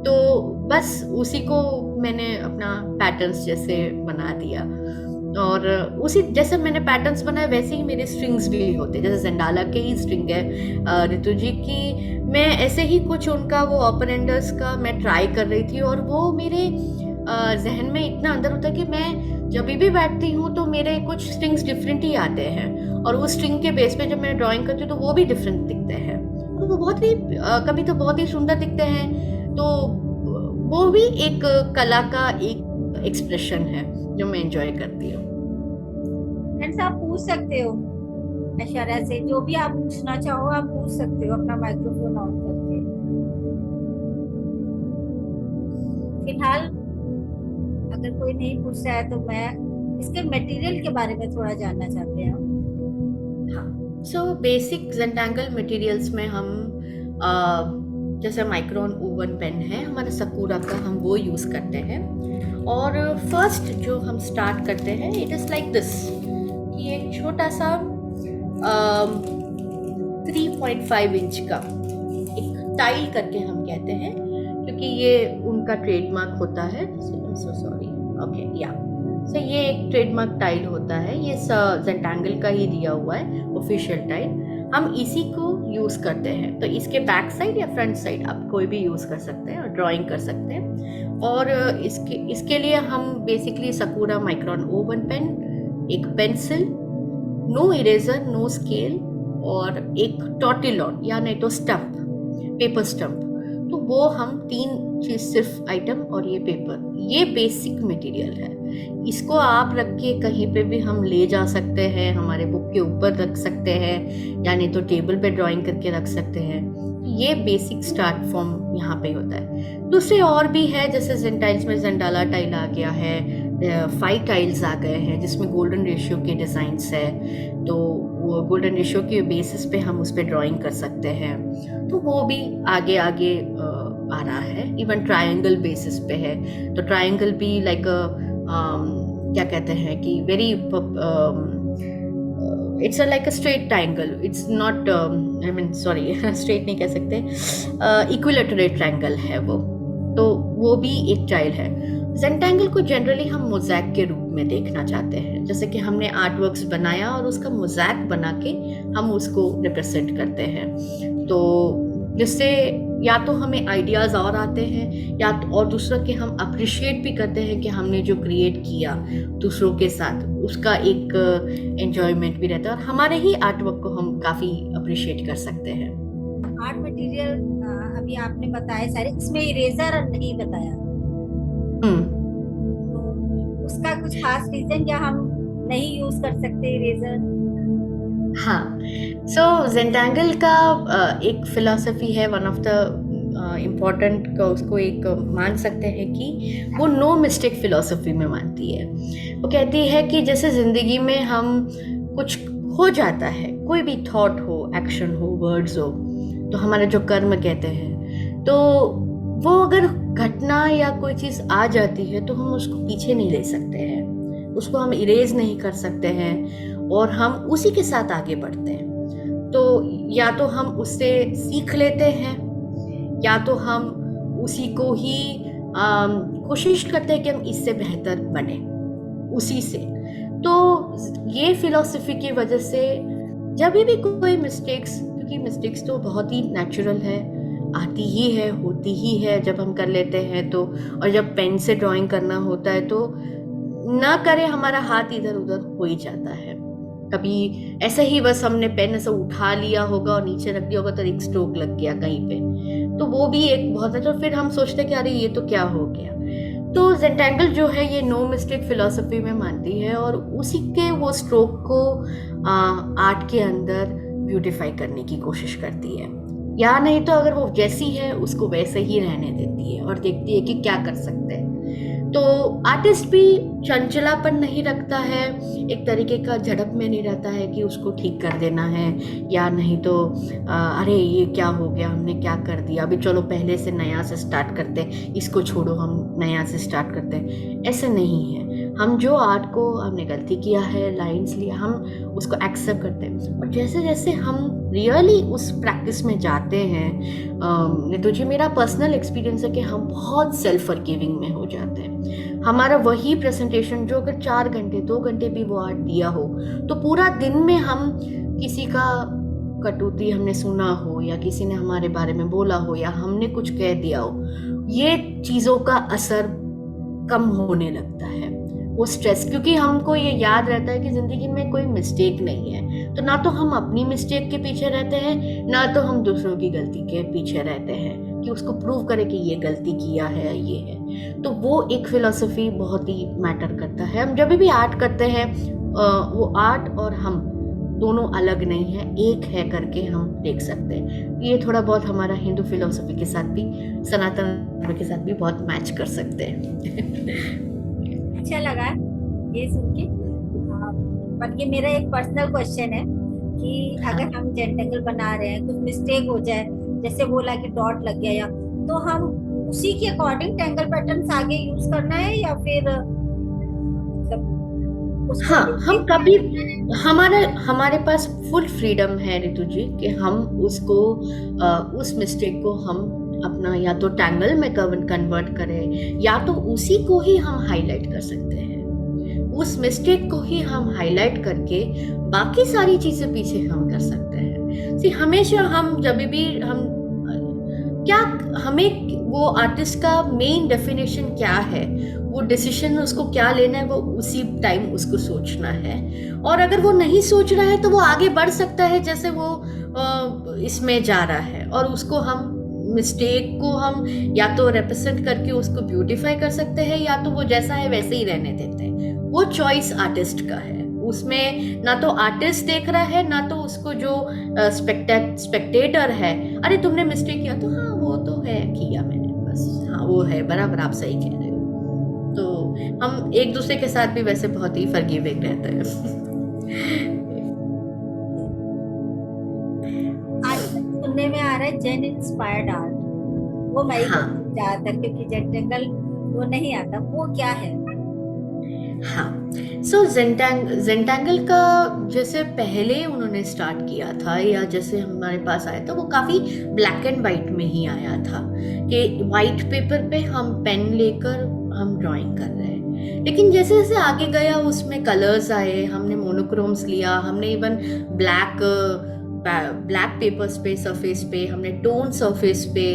तो बस उसी को मैंने अपना पैटर्न्स जैसे बना दिया। और उसी जैसे मैंने पैटर्न्स बनाए वैसे ही मेरे स्ट्रिंग्स भी होते हैं, जैसे ज़ेंडाला के ही स्ट्रिंग है ऋतु जी की, मैं ऐसे ही कुछ उनका वो ऑपरेंडर्स का मैं ट्राई कर रही थी, और वो मेरे जहन में इतना अंदर होता है कि मैं जब भी बैठती हूँ तो मेरे कुछ स्ट्रिंग्स डिफरेंट ही आते हैं, और वो स्ट्रिंग के बेस पे जब मैं ड्राइंग करती हूँ तो वो भी डिफरेंट दिखते हैं, और वो बहुत ही कभी तो बहुत ही सुंदर दिखते हैं। तो वो भी एक कला का एक एक्सप्रेशन है जो मैं एंजॉय करती हूँ। फ्रेंड्स, आप पूछ सकते हो ऐश्वर्या से, जो भी आप पूछना चाहो आप पूछ सकते हो अपना माइक्रोफोन ऑन करके। फिलहाल अगर कोई नहीं पूछ रहा है तो मैं इसके मटेरियल के बारे में थोड़ा जानना चाहते हैं। सो बेसिक ज़ेंटांगल मटेरियल्स में हम जैसे माइक्रोन ओवन पेन है हमारा सकूरा का, हम वो यूज़ करते हैं। और फर्स्ट जो हम स्टार्ट करते हैं, इट इज़ लाइक दिस, कि एक छोटा सा 3.5 इंच का एक टाइल करके हम कहते हैं, क्योंकि ये उनका ट्रेडमार्क होता है। सो सॉरी, ओके, या सो ये एक ट्रेडमार्क टाइल होता है, ये ज़ेंटांगल का ही दिया हुआ है ऑफिशियल टाइल, हम इसी को यूज़ करते हैं। तो इसके बैक साइड या फ्रंट साइड आप कोई भी यूज़ कर सकते हैं और ड्राइंग कर सकते हैं। और इसके लिए हम basically Sakura Micron oh one pen, एक pencil, no eraser, no scale, और एक टॉर्टिलॉन या नहीं तो स्टम्प, पेपर स्टम्प। तो वो हम 3 चीज़ सिर्फ आइटम, और ये पेपर, ये बेसिक मटेरियल है। इसको आप रख के कहीं पे भी हम ले जा सकते हैं, हमारे बुक के ऊपर रख सकते हैं, या नहीं तो टेबल पे ड्राइंग करके रख सकते हैं। ये बेसिक स्टार्ट फॉर्म यहाँ पे होता है। दूसरे और भी है, जैसे ज़ेंटाइल्स में ज़ेंडाला टाइल आ गया है, 5 टाइल्स आ गए हैं जिसमें गोल्डन रेशियो के डिज़ाइंस है, तो वो गोल्डन रेशियो के बेसिस पे हम उस पर ड्राइंग कर सकते हैं। तो वो भी आगे आगे आ रहा है। इवन ट्रायंगल बेसिस पे है, तो ट्रायंगल भी लाइक क्या कहते हैं कि very it's like a straight triangle, it's not, I mean sorry, straight नहीं कह सकते, इक्विलेटरल ट्रायंगल है वो, तो वो भी एक टाइल है। ज़ेंटांगल को जनरली हम मोज़ैक के रूप में देखना चाहते हैं, जैसे कि हमने आर्ट वर्क्स बनाया और उसका मोज़ैक बना के हम उसको रिप्रेजेंट करते हैं। तो जिससे या तो हमें आइडियाज़ और आते हैं, या तो और दूसरा कि हम अप्रिशिएट भी करते हैं कि हमने जो क्रिएट किया दूसरों के साथ, उसका एक एंजॉयमेंट भी रहता है, और हमारे ही आर्ट वर्क को हम काफ़ी अप्रिशिएट कर सकते हैं। आर्ट मटेरियल अभी आपने बताए सारे, इसमें इरेजर नहीं बताया, तो उसका कुछ खास रीजन, या हम नहीं यूज कर सकते इरेजर? हाँ, सो ज़ेंटांगल का एक फ़िलॉसफ़ी है, वन ऑफ द इम्पोर्टेंट का उसको एक मान सकते हैं कि वो नो मिस्टेक फ़िलॉसफ़ी में मानती है। वो कहती है कि जैसे ज़िंदगी में हम कुछ हो जाता है, कोई भी थॉट हो, एक्शन हो, वर्ड्स हो, तो हमारे जो कर्म कहते हैं, तो वो अगर घटना या कोई चीज़ आ जाती है तो हम उसको पीछे नहीं ले सकते हैं, उसको हम इरेज़ नहीं कर सकते हैं और हम उसी के साथ आगे बढ़ते हैं। तो या तो हम उससे सीख लेते हैं या तो हम उसी को ही कोशिश करते हैं कि हम इससे बेहतर बने उसी से। तो ये फिलॉसफी की वजह से जब भी कोई मिस्टेक्स, क्योंकि मिस्टेक्स तो बहुत ही नेचुरल है, आती ही है, होती ही है जब हम कर लेते हैं तो, और जब पेन से ड्राइंग करना होता है तो ना करे हमारा हाथ इधर उधर हो ही जाता है। कभी ऐसे ही बस हमने पेन ऐसे उठा लिया होगा और नीचे रख दिया होगा तो एक स्ट्रोक लग गया कहीं पे, तो वो भी एक बहुत है। तो फिर हम सोचते कि अरे ये तो क्या हो गया। तो ज़ेंटांगल जो है ये नो मिस्टेक फिलॉसफी में मानती है और उसी के वो स्ट्रोक को आर्ट के अंदर ब्यूटिफाई करने की कोशिश करती है, या नहीं तो अगर वो जैसी है उसको वैसे ही रहने देती है और देखती है कि क्या कर सकते हैं। तो आर्टिस्ट भी चंचलापन नहीं रखता है, एक तरीके का झड़प में नहीं रहता है कि उसको ठीक कर देना है, या नहीं तो अरे ये क्या हो गया, हमने क्या कर दिया, अभी चलो पहले से नया से स्टार्ट करते हैं, इसको छोड़ो हम नया से स्टार्ट करते हैं। ऐसे नहीं है। हम जो आर्ट को हमने गलती किया है, लाइन्स लिया, हम उसको एक्सेप्ट करते हैं और जैसे जैसे हम रियली उस प्रैक्टिस में जाते हैं, तो जी मेरा पर्सनल एक्सपीरियंस है कि हम बहुत सेल्फ फॉरगिविंग में हो जाते हैं। हमारा वही प्रेजेंटेशन जो अगर 4 घंटे 2 घंटे भी वो आर्ट दिया हो, तो पूरा दिन में हम किसी का कटौती हमने सुना हो या किसी ने हमारे बारे में बोला हो या हमने कुछ कह दिया हो, ये चीज़ों का असर कम होने लगता है, वो स्ट्रेस, क्योंकि हमको ये याद रहता है कि ज़िंदगी में कोई मिस्टेक नहीं है। तो ना तो हम अपनी मिस्टेक के पीछे रहते हैं, ना तो हम दूसरों की गलती के पीछे रहते हैं कि उसको प्रूव करें कि ये गलती किया है, ये है। तो वो एक फिलॉसफी बहुत ही मैटर करता है। हम जब भी आर्ट करते हैं, वो आर्ट और हम दोनों अलग नहीं है, एक है करके हम देख सकते हैं। ये थोड़ा बहुत हमारा हिंदू फिलॉसफी के साथ भी, सनातन धर्म के साथ भी बहुत मैच कर सकते हैं। अच्छा लगा ये सुन के। पर ये मेरा एक पर्सनल क्वेश्चन है कि अगर हम ज़ेंटांगल बना रहे हैं, कुछ मिस्टेक हो जाए, जैसे बोला कि डॉट लग गया, या तो हम उसी के अकॉर्डिंग टैंगल पैटर्न्स आगे यूज करना है या फिर हाँ, हम कभी हमारे पास फुल फ्रीडम है रितु जी कि हम उसको उस मिस्टेक को हम अपना या तो टैंगल में कन्वर्ट करें या तो उसी को ही हम हाईलाइट कर सकते हैं। उस मिस्टेक को ही हम हाईलाइट करके बाकी सारी चीजें पीछे हम कर सकते हैं। हमेशा हम जब भी हम क्या, हमें वो आर्टिस्ट का मेन डेफिनेशन क्या है, वो डिसीजन उसको क्या लेना है, वो उसी टाइम उसको सोचना है। और अगर वो नहीं सोच रहा है तो वो आगे बढ़ सकता है जैसे वो इसमें जा रहा है, और उसको हम मिस्टेक को हम या तो रिप्रेजेंट करके उसको ब्यूटीफाई कर सकते हैं या तो वो जैसा है वैसे ही रहने देते हैं। वो चॉइस आर्टिस्ट का है, उसमें ना तो आर्टिस्ट देख रहा है ना तो उसको जो स्पेक्टेटर है, अरे तुमने मिस्टेक किया तो हाँ वो तो है, किया मैंने, बस हाँ वो है, बराबर आप सही कह रहे हो। तो हम एक दूसरे के साथ भी वैसे बहुत ही फॉरगिविंग रहते हैं। सुनने में आ रहा है जेन इंस्पायर्ड आर्ट, वो मैं ज्यादातर, क्योंकि ज़ेंटांगल वो नहीं आता, वो क्या है? हाँ, सो ज़ेंटांगल का जैसे पहले उन्होंने स्टार्ट किया था या जैसे हमारे पास आया था, वो काफ़ी ब्लैक एंड वाइट में ही आया था कि वाइट पेपर पे हम पेन लेकर हम ड्राइंग कर रहे हैं। लेकिन जैसे जैसे आगे गया उसमें कलर्स आए, हमने मोनोक्रोम्स लिया, हमने इवन ब्लैक पेपर्स पे, सरफेस पे, हमने टोन सरफेस पे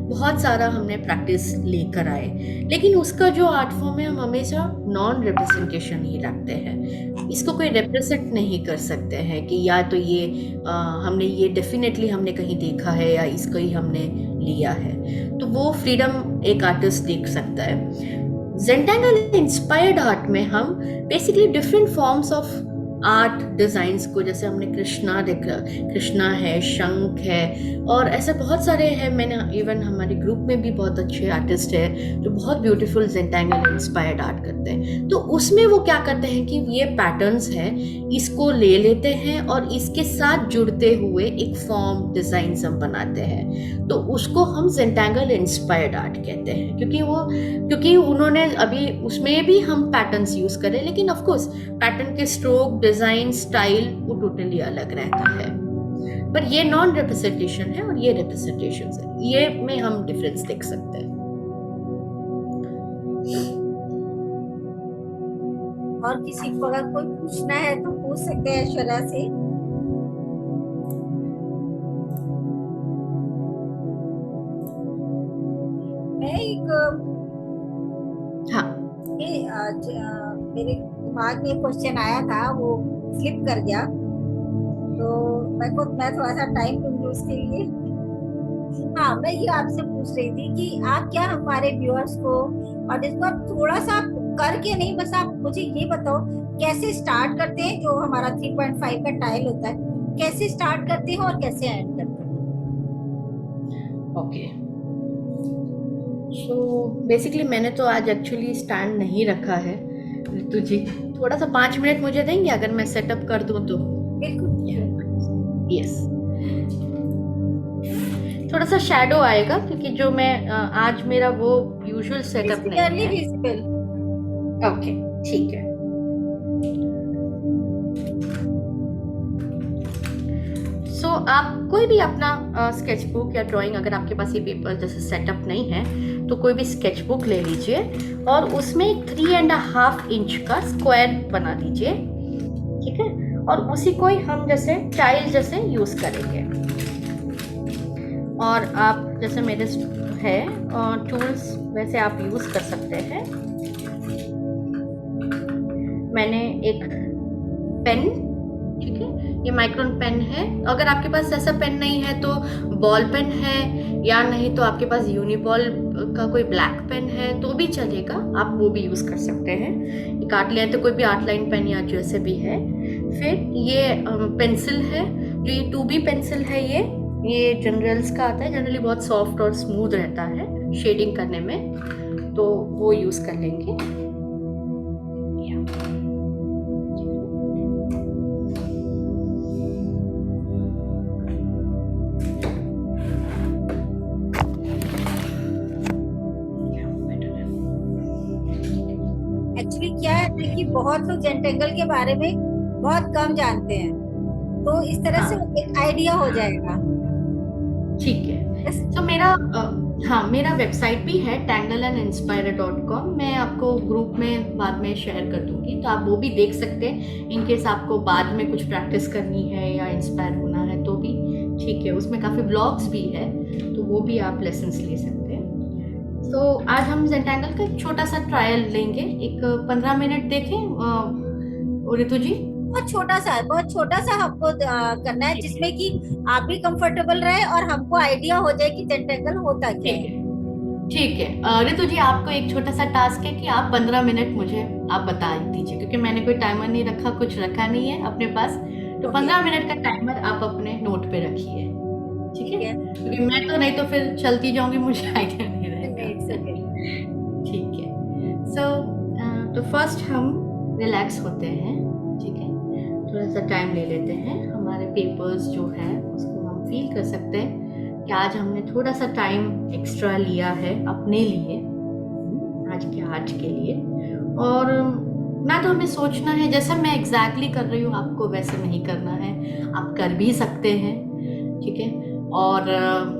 बहुत सारा हमने प्रैक्टिस लेकर आए। लेकिन उसका जो आर्ट फॉर्म है, हम हमेशा नॉन रिप्रेजेंटेशन ही रखते हैं, इसको कोई रिप्रेजेंट नहीं कर सकते हैं कि या तो ये हमने ये डेफिनेटली हमने कहीं देखा है या इसको ही हमने लिया है। तो वो फ्रीडम एक आर्टिस्ट देख सकता है। ज़ेंटांगल इंस्पायर्ड आर्ट में हम basically different forms of art designs को, जैसे हमने कृष्णा देखा, कृष्णा है, शंख है, और ऐसे बहुत सारे हैं। मैंने इवन हमारे ग्रुप में भी बहुत अच्छे आर्टिस्ट है जो बहुत ब्यूटीफुल जेंटेंगल इंस्पायर्ड आर्ट करते हैं। तो उसमें वो क्या करते हैं कि ये पैटर्न्स है, इसको ले लेते हैं और इसके साथ जुड़ते हुए एक फॉर्म डिजाइन हम बनाते हैं। तो उसको हम जेंटेंगल इंस्पायर्ड आर्ट कहते हैं, क्योंकि उन्होंने अभी उसमें भी हम पैटर्न्स यूज करें, लेकिन ऑफ कोर्स पैटर्न के स्ट्रोक, डिजाइन, स्टाइल वो टोटली अलग रहता है। पर ये नॉन रिप्रेजेंटेशन है और ये रिप्रेजेंटेशन है, ये में हम डिफरेंस देख सकते हैं। और किसी को अगर कोई पूछना है तो पूछ सकते हैं ऐश्वर्या से। मैं एक हाँ, मेरे दिमाग में क्वेश्चन आया था, वो स्लिप कर गया, तो मैं थोड़ा सा टाइम दूंगी उसके लिए। हाँ, मैं ये आपसे पूछ रही थी कि आप क्या हमारे व्यूअर्स को, और जिसको आप थोड़ा सा करके नहीं, बस आप मुझे ये बताओ कैसे स्टार्ट करते हैं, जो हमारा 3.5 का टाइल होता है, कैसे स्टार्ट करते हैं और कैसे एंड करते हैं? ओके। सो बेसिकली मैंने तो आज एक्चुअली स्टैंड नहीं रखा है। ऋतु जी थोड़ा सा 5 मिनट मुझे देंगे अगर मैं सेटअप कर दूं तो? बिल्कुल। यस। थोड़ा सा शैडो आएगा क्योंकि जो मैं आज मेरा वो यूजुअल सेटअप नहीं है। विजिबल। ओके, ठीक है। सो आप कोई भी अपना स्केचबुक या ड्राइंग, अगर आपके पास ये पेपर जैसे सेटअप नहीं है तो कोई भी स्केचबुक ले लीजिए और उसमें 3.5 इंच का स्क्वायर बना दीजिए, ठीक है। और उसी को ही हम जैसे टाइल जैसे यूज करेंगे। और आप जैसे मेरे है टूल्स वैसे आप यूज कर सकते हैं। मैंने एक पेन, ठीक है, ये माइक्रोन पेन है। अगर आपके पास ऐसा पेन नहीं है तो बॉल पेन है, या नहीं तो आपके पास यूनिबॉल का कोई ब्लैक पेन है तो भी चलेगा, आप वो भी यूज कर सकते हैं। काट लिया तो कोई भी आर्ट लाइन पेन या जैसे भी है। फिर ये पेंसिल है, जो ये 2B पेंसिल है, ये जनरल्स का आता है, जनरली बहुत सॉफ्ट और स्मूथ रहता है शेडिंग करने में, तो वो यूज कर लेंगे। एक्चुअली क्या है कि बहुत लोग जेंटेंगल के बारे में बहुत कम जानते हैं, तो इस तरह से एक आइडिया हो जाएगा। ठीक है। तो मेरा वेबसाइट भी है tangleandinspire.com। मैं आपको ग्रुप में बाद में शेयर कर दूंगी, तो आप वो भी देख सकते हैं। इन केस आपको बाद में कुछ प्रैक्टिस करनी है या इंस्पायर होना है तो भी ठीक है। उसमें काफ़ी ब्लॉग्स भी है, तो वो भी आप लेसन्स ले सकते हैं। तो आज हम जेंटेंगल का एक छोटा सा ट्रायल लेंगे, एक 15 मिनट देखें ऋतु जी। बहुत छोटा सा हमको करना है, जिसमें कि आप भी कंफर्टेबल रहे और हमको आइडिया हो जाए कि जेंटेंगल होता क्या है। ठीक है ऋतु जी, आपको एक छोटा सा टास्क है कि आप 15 मिनट मुझे आप बता दीजिए, क्योंकि मैंने कोई टाइमर नहीं रखा, कुछ रखा नहीं है अपने पास। तो 15 मिनट का टाइमर आप अपने नोट पे रखिए, ठीक है? क्योंकि मैं तो नहीं तो फिर चलती जाऊंगी, मुझे आइडिया नहीं रहेगा। ठीक है। सो तो फर्स्ट हम रिलैक्स होते हैं, ठीक है। थोड़ा सा टाइम ले लेते हैं। हमारे पेपर्स जो है उसको हम फील कर सकते हैं कि आज हमने थोड़ा सा टाइम एक्स्ट्रा लिया है अपने लिए, आज के आर्ट के लिए। और ना तो हमें सोचना है जैसा मैं एग्जैक्टली कर रही हूँ आपको वैसे नहीं करना है, आप कर भी सकते हैं, ठीक है। और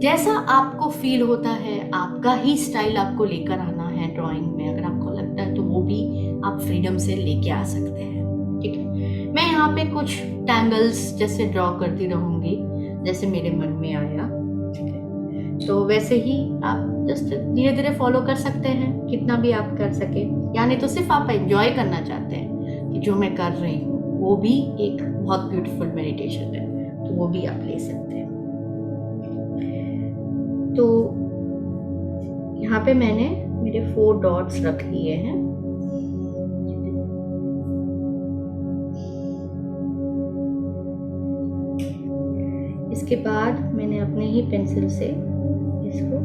जैसा आपको फील होता है, आपका ही स्टाइल आपको लेकर आना है ड्राइंग में, अगर आपको लगता है तो वो भी आप फ्रीडम से लेके आ सकते हैं, ठीक है। मैं यहाँ पे कुछ टैंगल्स जैसे ड्रॉ करती रहूंगी जैसे मेरे मन में आया, ठीक है। तो वैसे ही आप जस्ट धीरे धीरे फॉलो कर सकते हैं, कितना भी आप कर सके। यानी तो सिर्फ आप एंजॉय करना चाहते हैं कि जो मैं कर रही हूँ वो भी एक बहुत ब्यूटीफुल मेडिटेशन है, तो वो भी आप ले सकते हैं। तो यहाँ पे मैंने मेरे 4 डॉट्स रख लिए हैं। उसके बाद मैंने अपने ही पेंसिल से इसको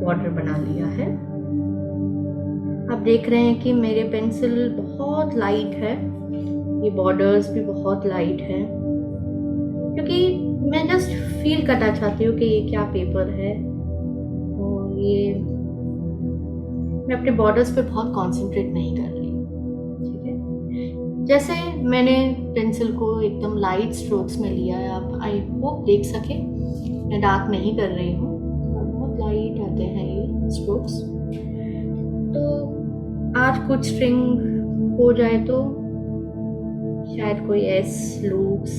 बॉर्डर बना लिया है। आप देख रहे हैं कि मेरे पेंसिल बहुत लाइट है, ये बॉर्डर्स भी बहुत लाइट है, क्योंकि मैं जस्ट फील करना चाहती हूँ कि ये क्या पेपर है। और ये मैं अपने बॉर्डर्स पे बहुत कंसंट्रेट नहीं कर रही, ठीक है। जैसे मैंने पेंसिल को एकदम लाइट स्ट्रोक्स में लिया है, आप आई होप देख सके, मैं डार्क नहीं कर रही हूँ, बहुत लाइट आते हैं ये स्ट्रोक्स। तो आज कुछ स्ट्रिंग हो जाए तो शायद कोई एस लूप्स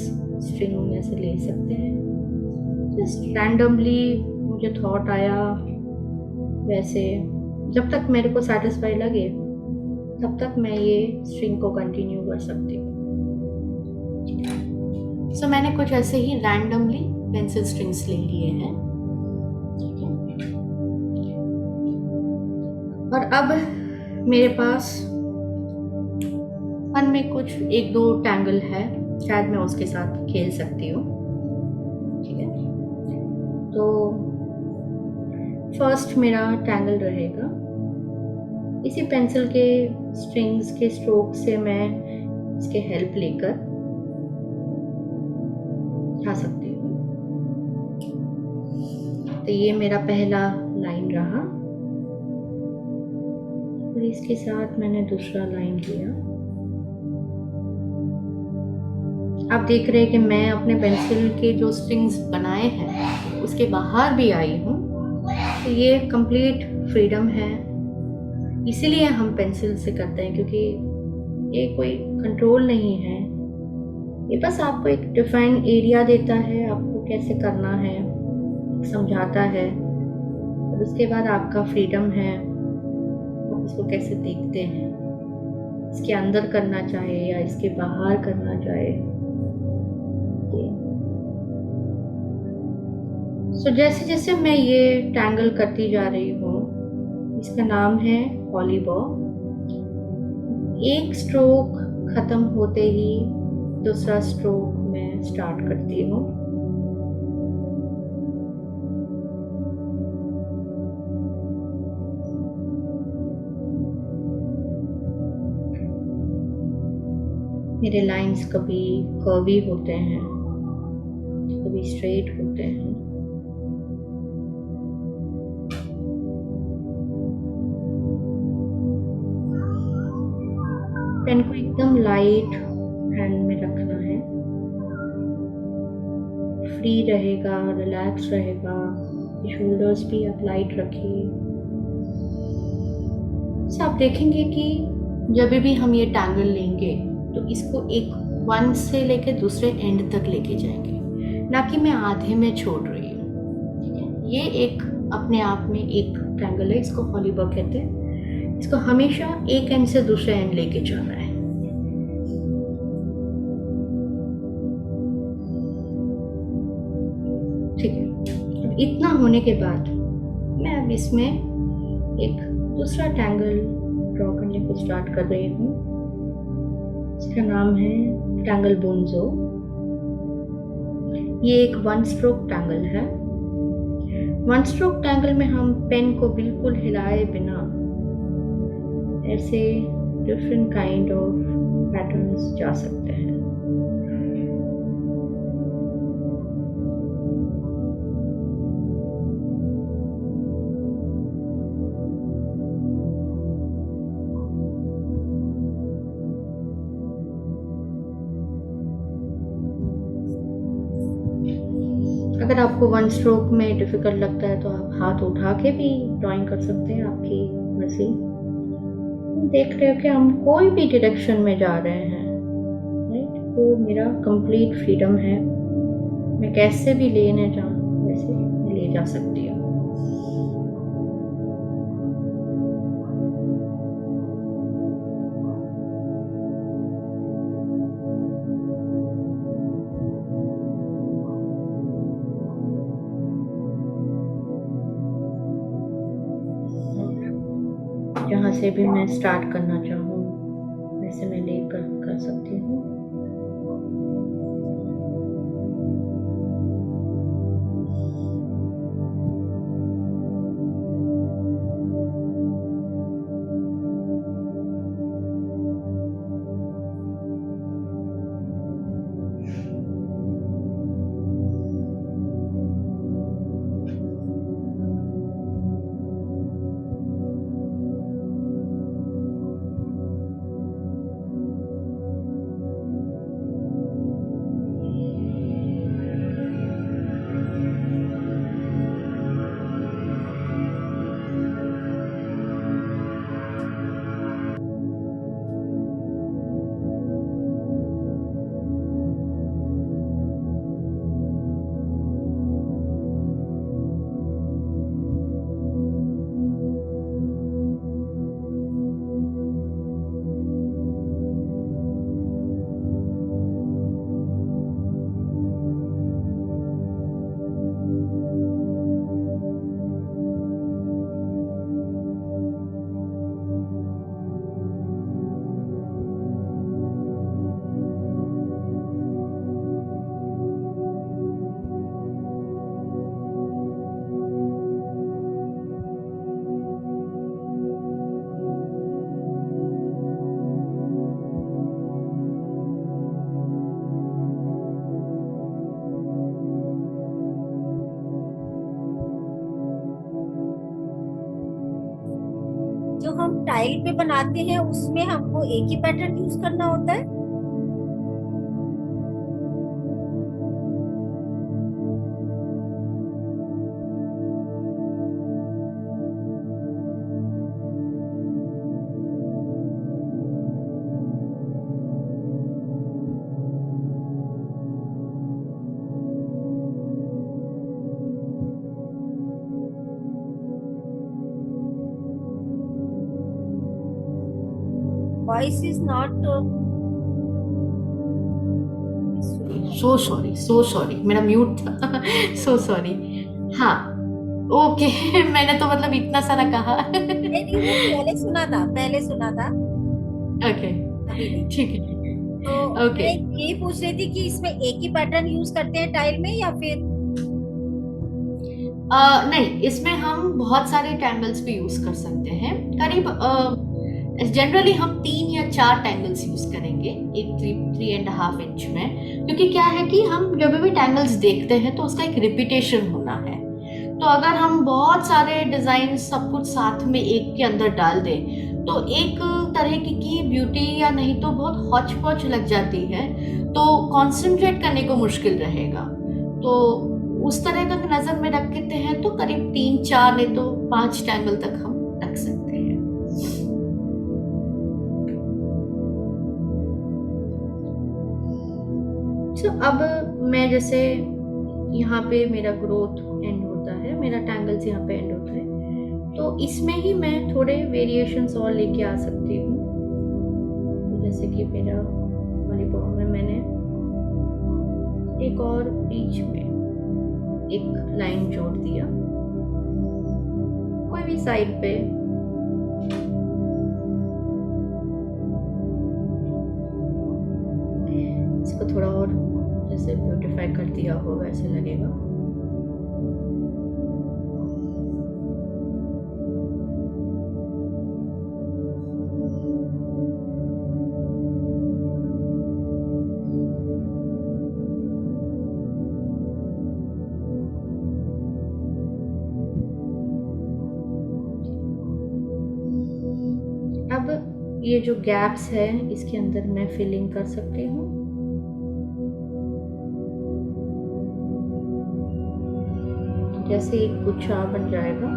स्ट्रिंग ऐसे ले सकते हैं। जस्ट रैंडमली मुझे थॉट आया, वैसे जब तक मेरे को सेटिस्फाई लगे तब तक मैं ये स्ट्रिंग को कंटिन्यू कर सकती हूँ। सो मैंने कुछ ऐसे ही रैंडमली पेंसिल स्ट्रिंग्स ले लिए हैं, ठीक है। और अब मेरे पास मन में कुछ एक दो टैंगल है, शायद मैं उसके साथ खेल सकती हूँ, ठीक है। तो फर्स्ट मेरा टैंगल रहेगा, इसी पेंसिल के स्ट्रिंग्स के स्ट्रोक से मैं इसके हेल्प लेकर उठा सकती हूँ। तो ये मेरा पहला लाइन रहा और इसके साथ मैंने दूसरा लाइन लिया। आप देख रहे हैं कि मैं अपने पेंसिल के जो स्ट्रिंग्स बनाए हैं उसके बाहर भी आई हूँ। तो ये कंप्लीट फ्रीडम है, इसीलिए हम पेंसिल से करते हैं, क्योंकि ये कोई कंट्रोल नहीं है, ये बस आपको एक डिफाइन एरिया देता है, आपको कैसे करना है समझाता है, और उसके बाद आपका फ्रीडम है, आप इसको कैसे देखते हैं, इसके अंदर करना चाहे या इसके बाहर करना चाहे। सो जैसे जैसे मैं ये टैंगल करती जा रही हूँ, इसका नाम है हॉलीबॉल। एक स्ट्रोक खत्म होते ही दूसरा स्ट्रोक मैं स्टार्ट करती हूँ। मेरे लाइंस कभी कर्वी होते हैं, कभी स्ट्रेट होते हैं। पेन को एकदम लाइट हैंड में रखना है, फ्री रहेगा, रिलैक्स रहेगा, शोल्डर्स भी आप लाइट रखिए। आप देखेंगे कि जब भी हम ये टैंगल लेंगे तो इसको एक वन से लेके दूसरे एंड तक लेके जाएंगे, ना कि मैं आधे में छोड़ रही हूँ, ठीक है। ये एक अपने आप में एक टैंगल है, इसको हॉलीबॉल कहते हैं। इसको हमेशा एक एंड से दूसरे एंड लेके जाना है। ठीक है, अब इतना होने के बाद मैं अब इसमें एक दूसरा टैंगल ड्रॉ करने को स्टार्ट कर रही हूँ। इसका नाम है टैंगल बोन्जो। ये एक वन स्ट्रोक टैंगल है। वन स्ट्रोक टैंगल में हम पेन को बिल्कुल हिलाए बिना ऐसे डिफरेंट काइंड ऑफ पैटर्न्स जा सकते हैं। अगर आपको वन स्ट्रोक में डिफिकल्ट लगता है तो आप हाथ उठा के भी ड्राइंग कर सकते हैं, आपकी मर्जी। देख रहे हो कि हम कोई भी डायरेक्शन में जा रहे हैं, राइट। वो मेरा कंप्लीट फ्रीडम है, मैं कैसे भी लेने जाऊँ वैसे मैं ले जा सकती हूँ। जहाँ से भी मैं स्टार्ट करना चाहूँ वैसे मैं लेकर कर सकती हूँ। टाइल पे बनाते हैं उसमें हमको एक ही पैटर्न यूज करना होता है? Voice is not so sorry, मेरा म्यूट था। So sorry. हाँ, ओके। मैंने तो मतलब इतना सारा कहा। नहीं, वो पहले सुना था, पहले सुना था, ओके, अभी नहीं। ठीक है, ठीक तो है, ओके। मैं ये पूछ रही थी कि इसमें एक ही पैटर्न यूज करते हैं टाइल में या फिर? नहीं, इसमें हम बहुत सारे टैंगल्स भी यूज कर सकते हैं। करीब जनरली हम 3 या 4 टैंगल्स यूज करेंगे एक 3.5 इंच में, क्योंकि क्या है कि हम जब भी टैंगल्स देखते हैं तो उसका एक रिपीटेशन होना है। तो अगर हम बहुत सारे डिजाइन सब कुछ साथ में एक के अंदर डाल दें तो एक तरह की ब्यूटी या नहीं तो बहुत हौच पौच लग जाती है, तो कॉन्सेंट्रेट करने को मुश्किल रहेगा। तो उस तरह का नजर में रखते हैं तो करीब 3, 4 नहीं तो 5 टैंगल तक हम रख सकते हैं। तो अब मैं जैसे यहाँ पे मेरा ग्रोथ एंड होता है, मेरा टैंगल्स यहाँ पे एंड होता है, तो इसमें ही मैं थोड़े वेरिएशंस और लेके आ सकती हूँ। जैसे कि मेरा वॉलीबॉल में मैंने एक और बीच में एक लाइन जोड़ दिया, कोई भी साइड पे। इसको थोड़ा और जैसे ब्यूटीफाई कर दिया हो वैसे लगेगा। अब ये जो गैप्स है इसके अंदर मैं फिलिंग कर सकती हूँ। जैसे एक गुच्छा बन जाएगा।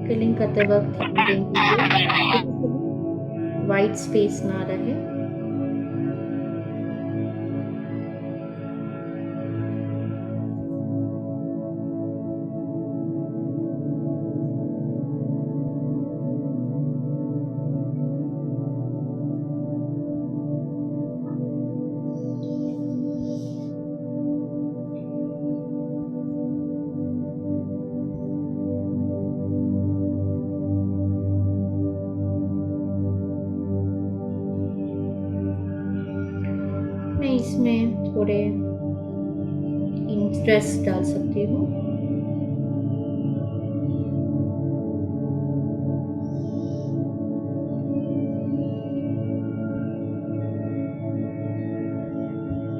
फिलिंग करते वक्त ध्यान देंगे वाइट स्पेस ना रहे। मैं इसमें थोड़े इंटरेस्ट डाल सकती हूँ।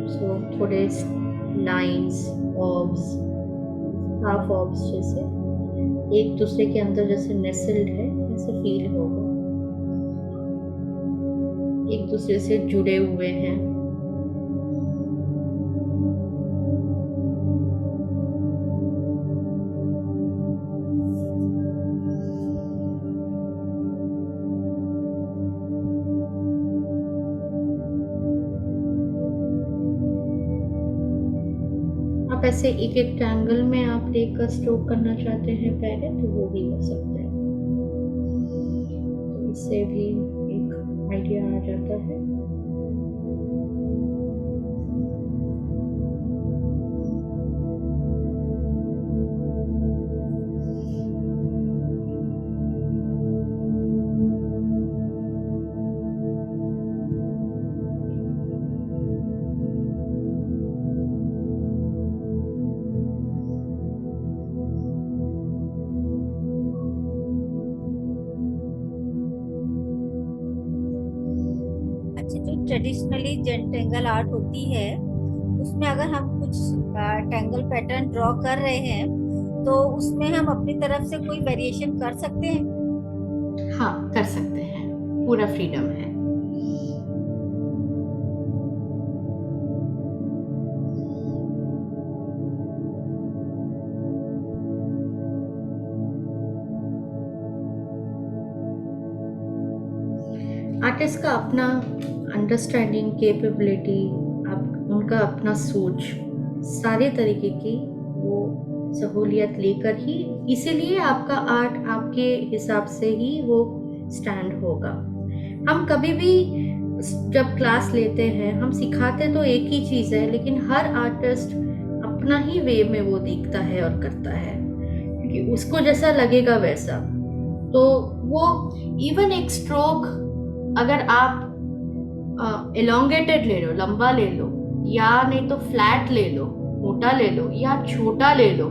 सो थोड़े लाइंस, ऑब्स, हाफ ऑब्स जैसे एक दूसरे के अंदर जैसे नेसल्ड है ऐसे फील होगा, एक दूसरे से जुड़े हुए हैं। आप ऐसे एक एक ट्रायंगल में आप लेकर स्ट्रोक करना चाहते हैं पहले तो वो भी कर सकते हैं, तो इससे भी एक आइडिया आ जाता है। जो ट्रेडिशनली जेंटेंगल आर्ट होती है उसमें अगर हम कुछ टेंगल पैटर्न ड्रॉ कर रहे हैं तो उसमें हम अपनी तरफ से कोई वेरिएशन कर सकते हैं। हाँ, कर सकते हैं, पूरा फ्रीडम है। आर्टिस्ट का अपना अंडरस्टैंडिंग, कैपेबिलिटी, उनका अपना सोच, सारे तरीके की वो सहूलियत लेकर ही, इसीलिए आपका आर्ट आपके हिसाब से ही वो स्टैंड होगा। हम कभी भी जब क्लास लेते हैं, हम सिखाते तो एक ही चीज़ है, लेकिन हर आर्टिस्ट अपना ही वे में वो देखता है और करता है, क्योंकि उसको जैसा लगेगा वैसा। तो वो इवन एक स्ट्रोक अगर आप एलोंगेटेड ले लो, लंबा ले लो, या नहीं तो फ्लैट ले लो, मोटा ले लो, या छोटा ले लो,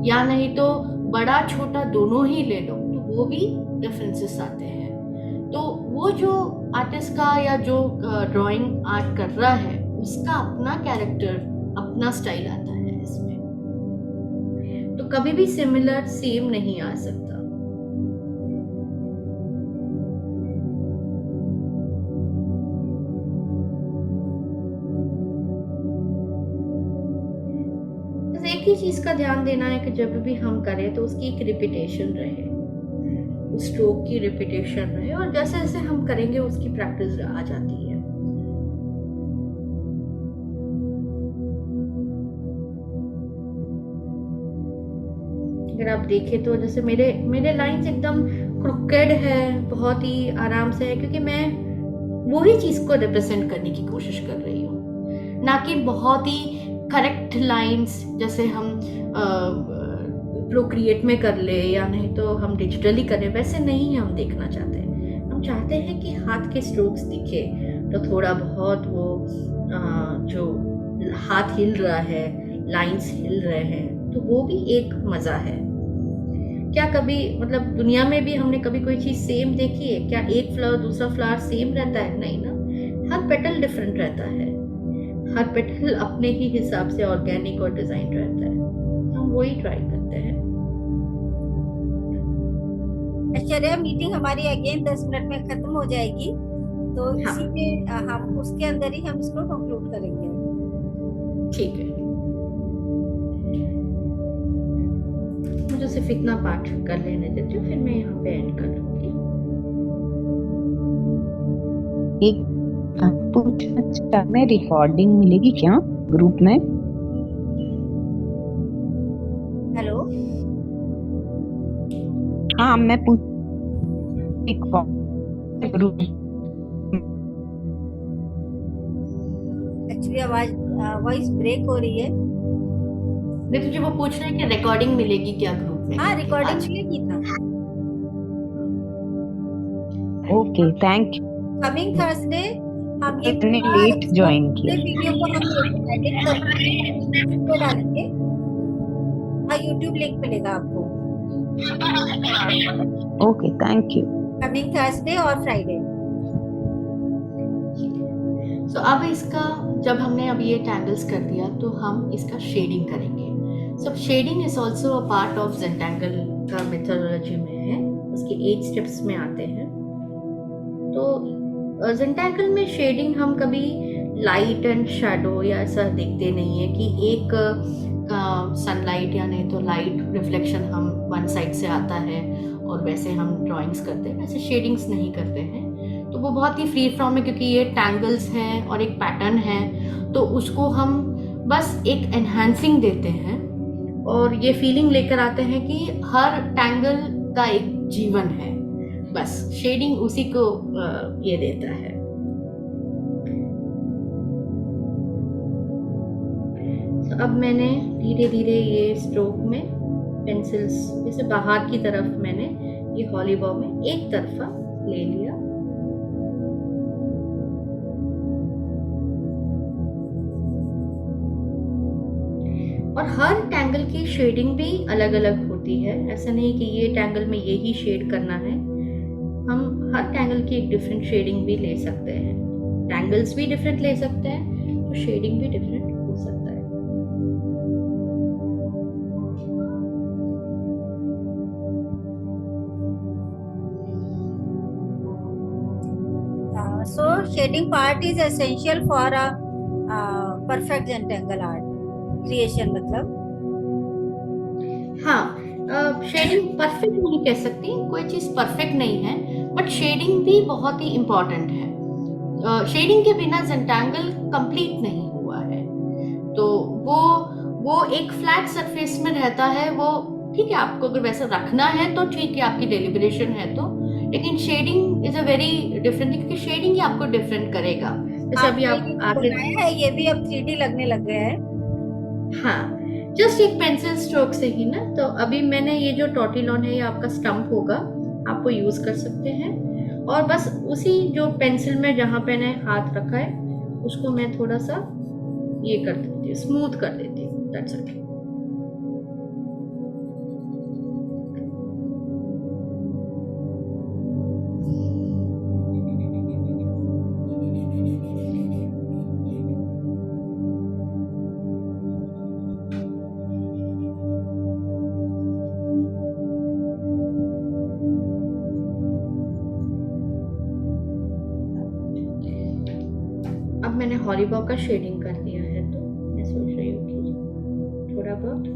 या नहीं तो बड़ा छोटा दोनों ही ले लो, तो वो भी डिफरेंसेस आते हैं। तो वो जो आर्टिस्ट का या जो ड्राइंग आर्ट कर रहा है उसका अपना कैरेक्टर, अपना स्टाइल आता है इसमें, तो कभी भी सिमिलर सेम नहीं आ सकता। एक ही चीज का ध्यान देना है कि जब भी हम करें तो उसकी एक रिपीटेशन रहे, उस स्ट्रोक की रिपीटेशन रहे, और जैसे जैसे हम करेंगे उसकी प्रैक्टिस आ जाती है। अगर आप देखें तो जैसे मेरे लाइंस एकदम क्रुकेड है, बहुत ही आराम से है, क्योंकि मैं वही चीज को रिप्रेजेंट करने की कोशिश कर रही हूँ, ना कि बहुत ही करेक्ट लाइंस जैसे हम प्रोक्रिएट में कर ले या नहीं तो हम डिजिटली करें, वैसे नहीं हम देखना चाहते हैं। हम चाहते हैं कि हाथ के स्ट्रोक्स दिखे, तो थोड़ा बहुत वो जो हाथ हिल रहा है, लाइंस हिल रहे हैं, तो वो भी एक मज़ा है। क्या कभी मतलब दुनिया में भी हमने कभी कोई चीज़ सेम देखी है? क्या एक फ्लावर दूसरा फ्लावर सेम रहता है? नहीं ना, हर पेटल डिफरेंट रहता है, हर पेटल अपने ही हिसाब से ऑर्गेनिक और डिजाइन रहता है। हम वही ट्राई करते हैं। ऐश्वर्या, मीटिंग हमारी अगेन 10 मिनट में खत्म हो जाएगी, तो इसी में हम उसके अंदर ही हम इसको कंक्लूड करेंगे। ठीक है, मुझे सिर्फ इतना पाठ कर लेने देते हो, फिर मैं यहाँ पे एंड कर लूंगी। एक पूछना, में रिकॉर्डिंग मिलेगी क्या ग्रुप में? हेलो, हाँ मैं ग्रुप, एक्चुअली वॉइस ब्रेक हो रही है। नहीं, तुझे वो पूछ रहे हैं कि रिकॉर्डिंग मिलेगी क्या ग्रुप में? हाँ, रिकॉर्डिंग मिलेगी ना। Okay, thank you. Coming Thursday हम ये इतने लेट ज्वाइन किया। वीडियो को हम एडिट करके डालेंगे, हाँ यूट्यूब लिंक मिलेगा आपको। Okay, thank you. Coming Thursday और फ्राइडे। तो अब इसका जब हमने अब ये टैंगल्स कर दिया तो हम इसका शेडिंग करेंगे। So shading is also a part of zentangle का मेथोडोलॉजी में है, उसके 8 स्टेप्स में आते हैं। तो ज़ेंटेंगल में शेडिंग हम कभी लाइट एंड शैडो या ऐसा देखते नहीं है कि एक सनलाइट या नहीं तो लाइट रिफ्लेक्शन हम वन साइड से आता है और वैसे हम ड्राइंग्स करते हैं, वैसे शेडिंग्स नहीं करते हैं। तो वो बहुत ही फ्री फ्रॉम है, क्योंकि ये टैंगल्स हैं और एक पैटर्न है, तो उसको हम बस एक एनहांसिंग देते हैं और ये फीलिंग लेकर आते हैं कि हर टैंगल का एक जीवन है, बस शेडिंग उसी को ये देता है। तो अब मैंने धीरे धीरे ये स्ट्रोक में पेंसिल्स जैसे बाहर की तरफ मैंने ये हॉली बॉ में एक तरफा ले लिया, और हर टैंगल की शेडिंग भी अलग अलग होती है। ऐसा नहीं कि ये टैंगल में यही शेड करना है, हम हर टैंगल की एक डिफरेंट शेडिंग भी ले सकते हैं। टैंगल्स भी डिफरेंट ले सकते हैं, तो शेडिंग भी डिफरेंट हो सकता है। So shading part is essential for a perfect Zentangle art creation. मतलब हाँ, शेडिंग परफेक्ट नहीं कह सकती, कोई चीज परफेक्ट नहीं है, बट शेडिंग भी बहुत ही इम्पोर्टेंट है। शेडिंग के बिना जेंटैंगल कंप्लीट नहीं हुआ है। तो वो एक फ्लैट सरफेस में रहता है, वो ठीक है, आपको अगर वैसा रखना है तो ठीक है, आपकी डेलिब्रेशन है तो, लेकिन shading is a very different thing, क्योंकि शेडिंग ही आपको डिफरेंट करेगा। जैसे अभी आप आगे बनाया है, ये भी अब 3D लगने लग गया है। हाँ, जस्ट एक पेंसिल स्ट्रोक से ही ना। तो अभी मैंने ये जो टॉटिलॉन है, ये आपका स्टम्प होगा, आप वो यूज कर सकते हैं, और बस उसी जो पेंसिल में जहाँ पे मैंने हाथ रखा है उसको मैं थोड़ा सा ये कर देती हूँ, स्मूथ कर देती हूँ, दैट्स इट। अब मैंने हॉलीबॉल का शेडिंग कर दिया है, तो मैं सोच रही हूँ कि थोड़ा बहुत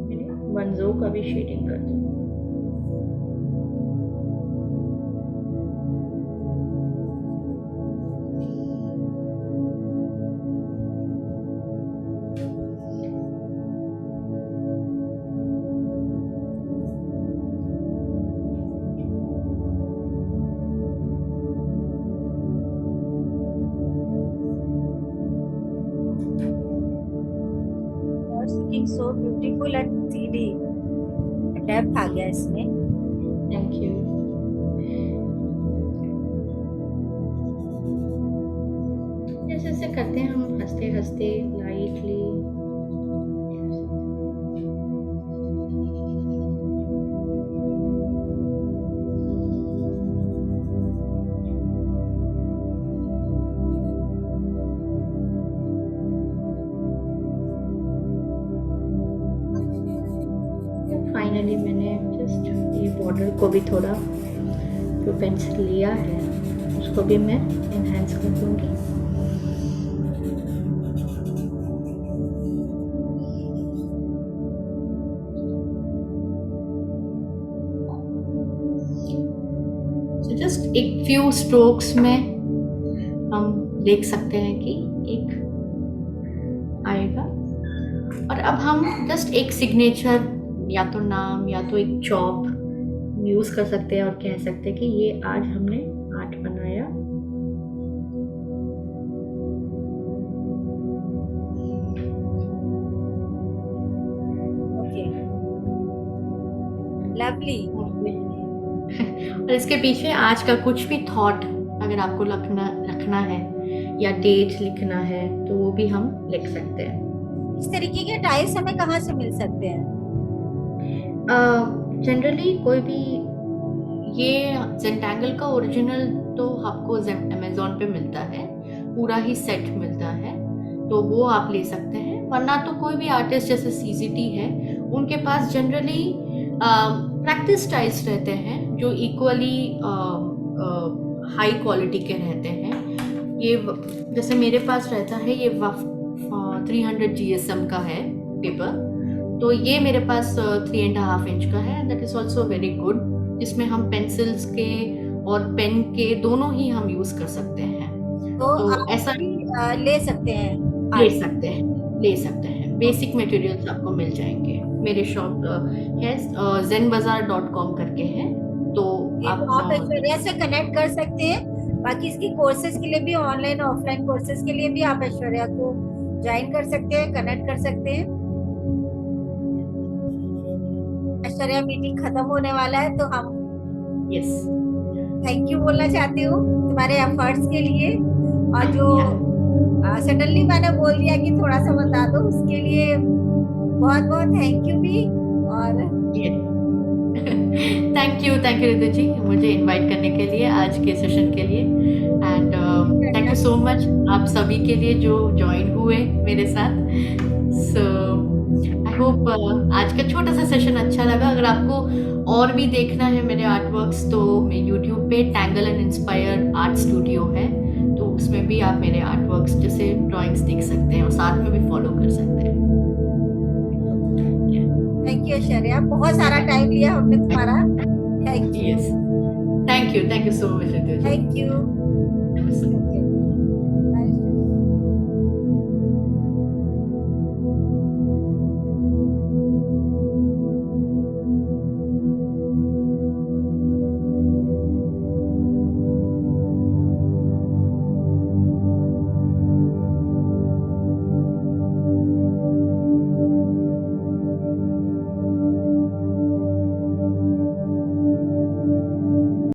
मैंने वंजो का भी शेडिंग कर दूँ। Looking so beautiful at 3D. Depth आ गया इसमें। Thank you. जैसे जैसे करते हैं हम हंसते हंसते लाइटली, फाइनली मैंने जस्ट ये बॉर्डर को भी थोड़ा जो पेंसिल लिया है उसको भी मैं एनहांस कर दूंगी। तो जस्ट एक फ्यू स्ट्रोक्स में हम देख सकते हैं कि एक आएगा, और अब हम जस्ट एक सिग्नेचर या तो नाम या तो एक चॉप यूज कर सकते हैं और कह सकते हैं कि ये आज हमने आर्ट बनाया। Okay, lovely. और इसके पीछे आज का कुछ भी थॉट अगर आपको रखना है या डेट लिखना है तो वो भी हम लिख सकते हैं। इस तरीके के टाइल्स हमें कहाँ से मिल सकते हैं? जनरली कोई भी ये जेंटैंगल का ओरिजिनल तो आपको अमेज़न पे मिलता है, पूरा ही सेट मिलता है, तो वो आप ले सकते हैं। वरना तो कोई भी आर्टिस्ट जैसे सीजीटी है, उनके पास जनरली प्रैक्टिस टाइल्स रहते हैं जो इक्वली हाई क्वालिटी के रहते हैं। ये जैसे मेरे पास रहता है, ये 300 GSM का है पेपर, तो ये मेरे पास 3.5 इंच का है, that is also very good, जिसमें हम पेंसिल्स के और पेन के दोनों ही हम यूज कर सकते हैं। तो आप ऐसा ले सकते हैं, ले सकते हैं। बेसिक मटेरियल्स आपको मिल जाएंगे। मेरे शॉप है zenbazaar.com करके है, तो आप ऐश्वर्या से कनेक्ट कर सकते हैं। बाकी इसकी कोर्सेज के लिए भी, ऑनलाइन ऑफलाइन कोर्सेज के लिए भी आप ऐश्वर्या को ज्वाइन कर सकते हैं, कनेक्ट कर सकते हैं। ऐश्वर्या, मीटिंग खत्म होने वाला है, तो हम थैंक यू बोलना चाहती हूँ तुम्हारे एफर्ट्स के लिए, और जो सडनली मैंने बोल दिया कि थोड़ा सा बता दो, उसके लिए बहुत बहुत थैंक यू भी। और थैंक यू रितु जी, मुझे इनवाइट करने के लिए आज के सेशन के लिए। एंड सो मच आप सभी के लिए जो ज्वाइन हुए मेरे साथ। सो आई होप आज का छोटा सा सेशन अच्छा लगा। अगर आपको और भी देखना है मेरे आर्ट वर्क्स तो मैं यूट्यूब पे tangle and inspire art studio है, तो उसमें भी आप मेरे आर्ट वर्क्स जैसे ड्राइंग्स देख सकते हैं और साथ में भी फॉलो कर सकते हैं। थैंक यू ऐश्वर्या, बहुत सारा टाइम लिया हमने तुम्हारा। Thank you. Yes, thank you so much Ritu ji. Thank you.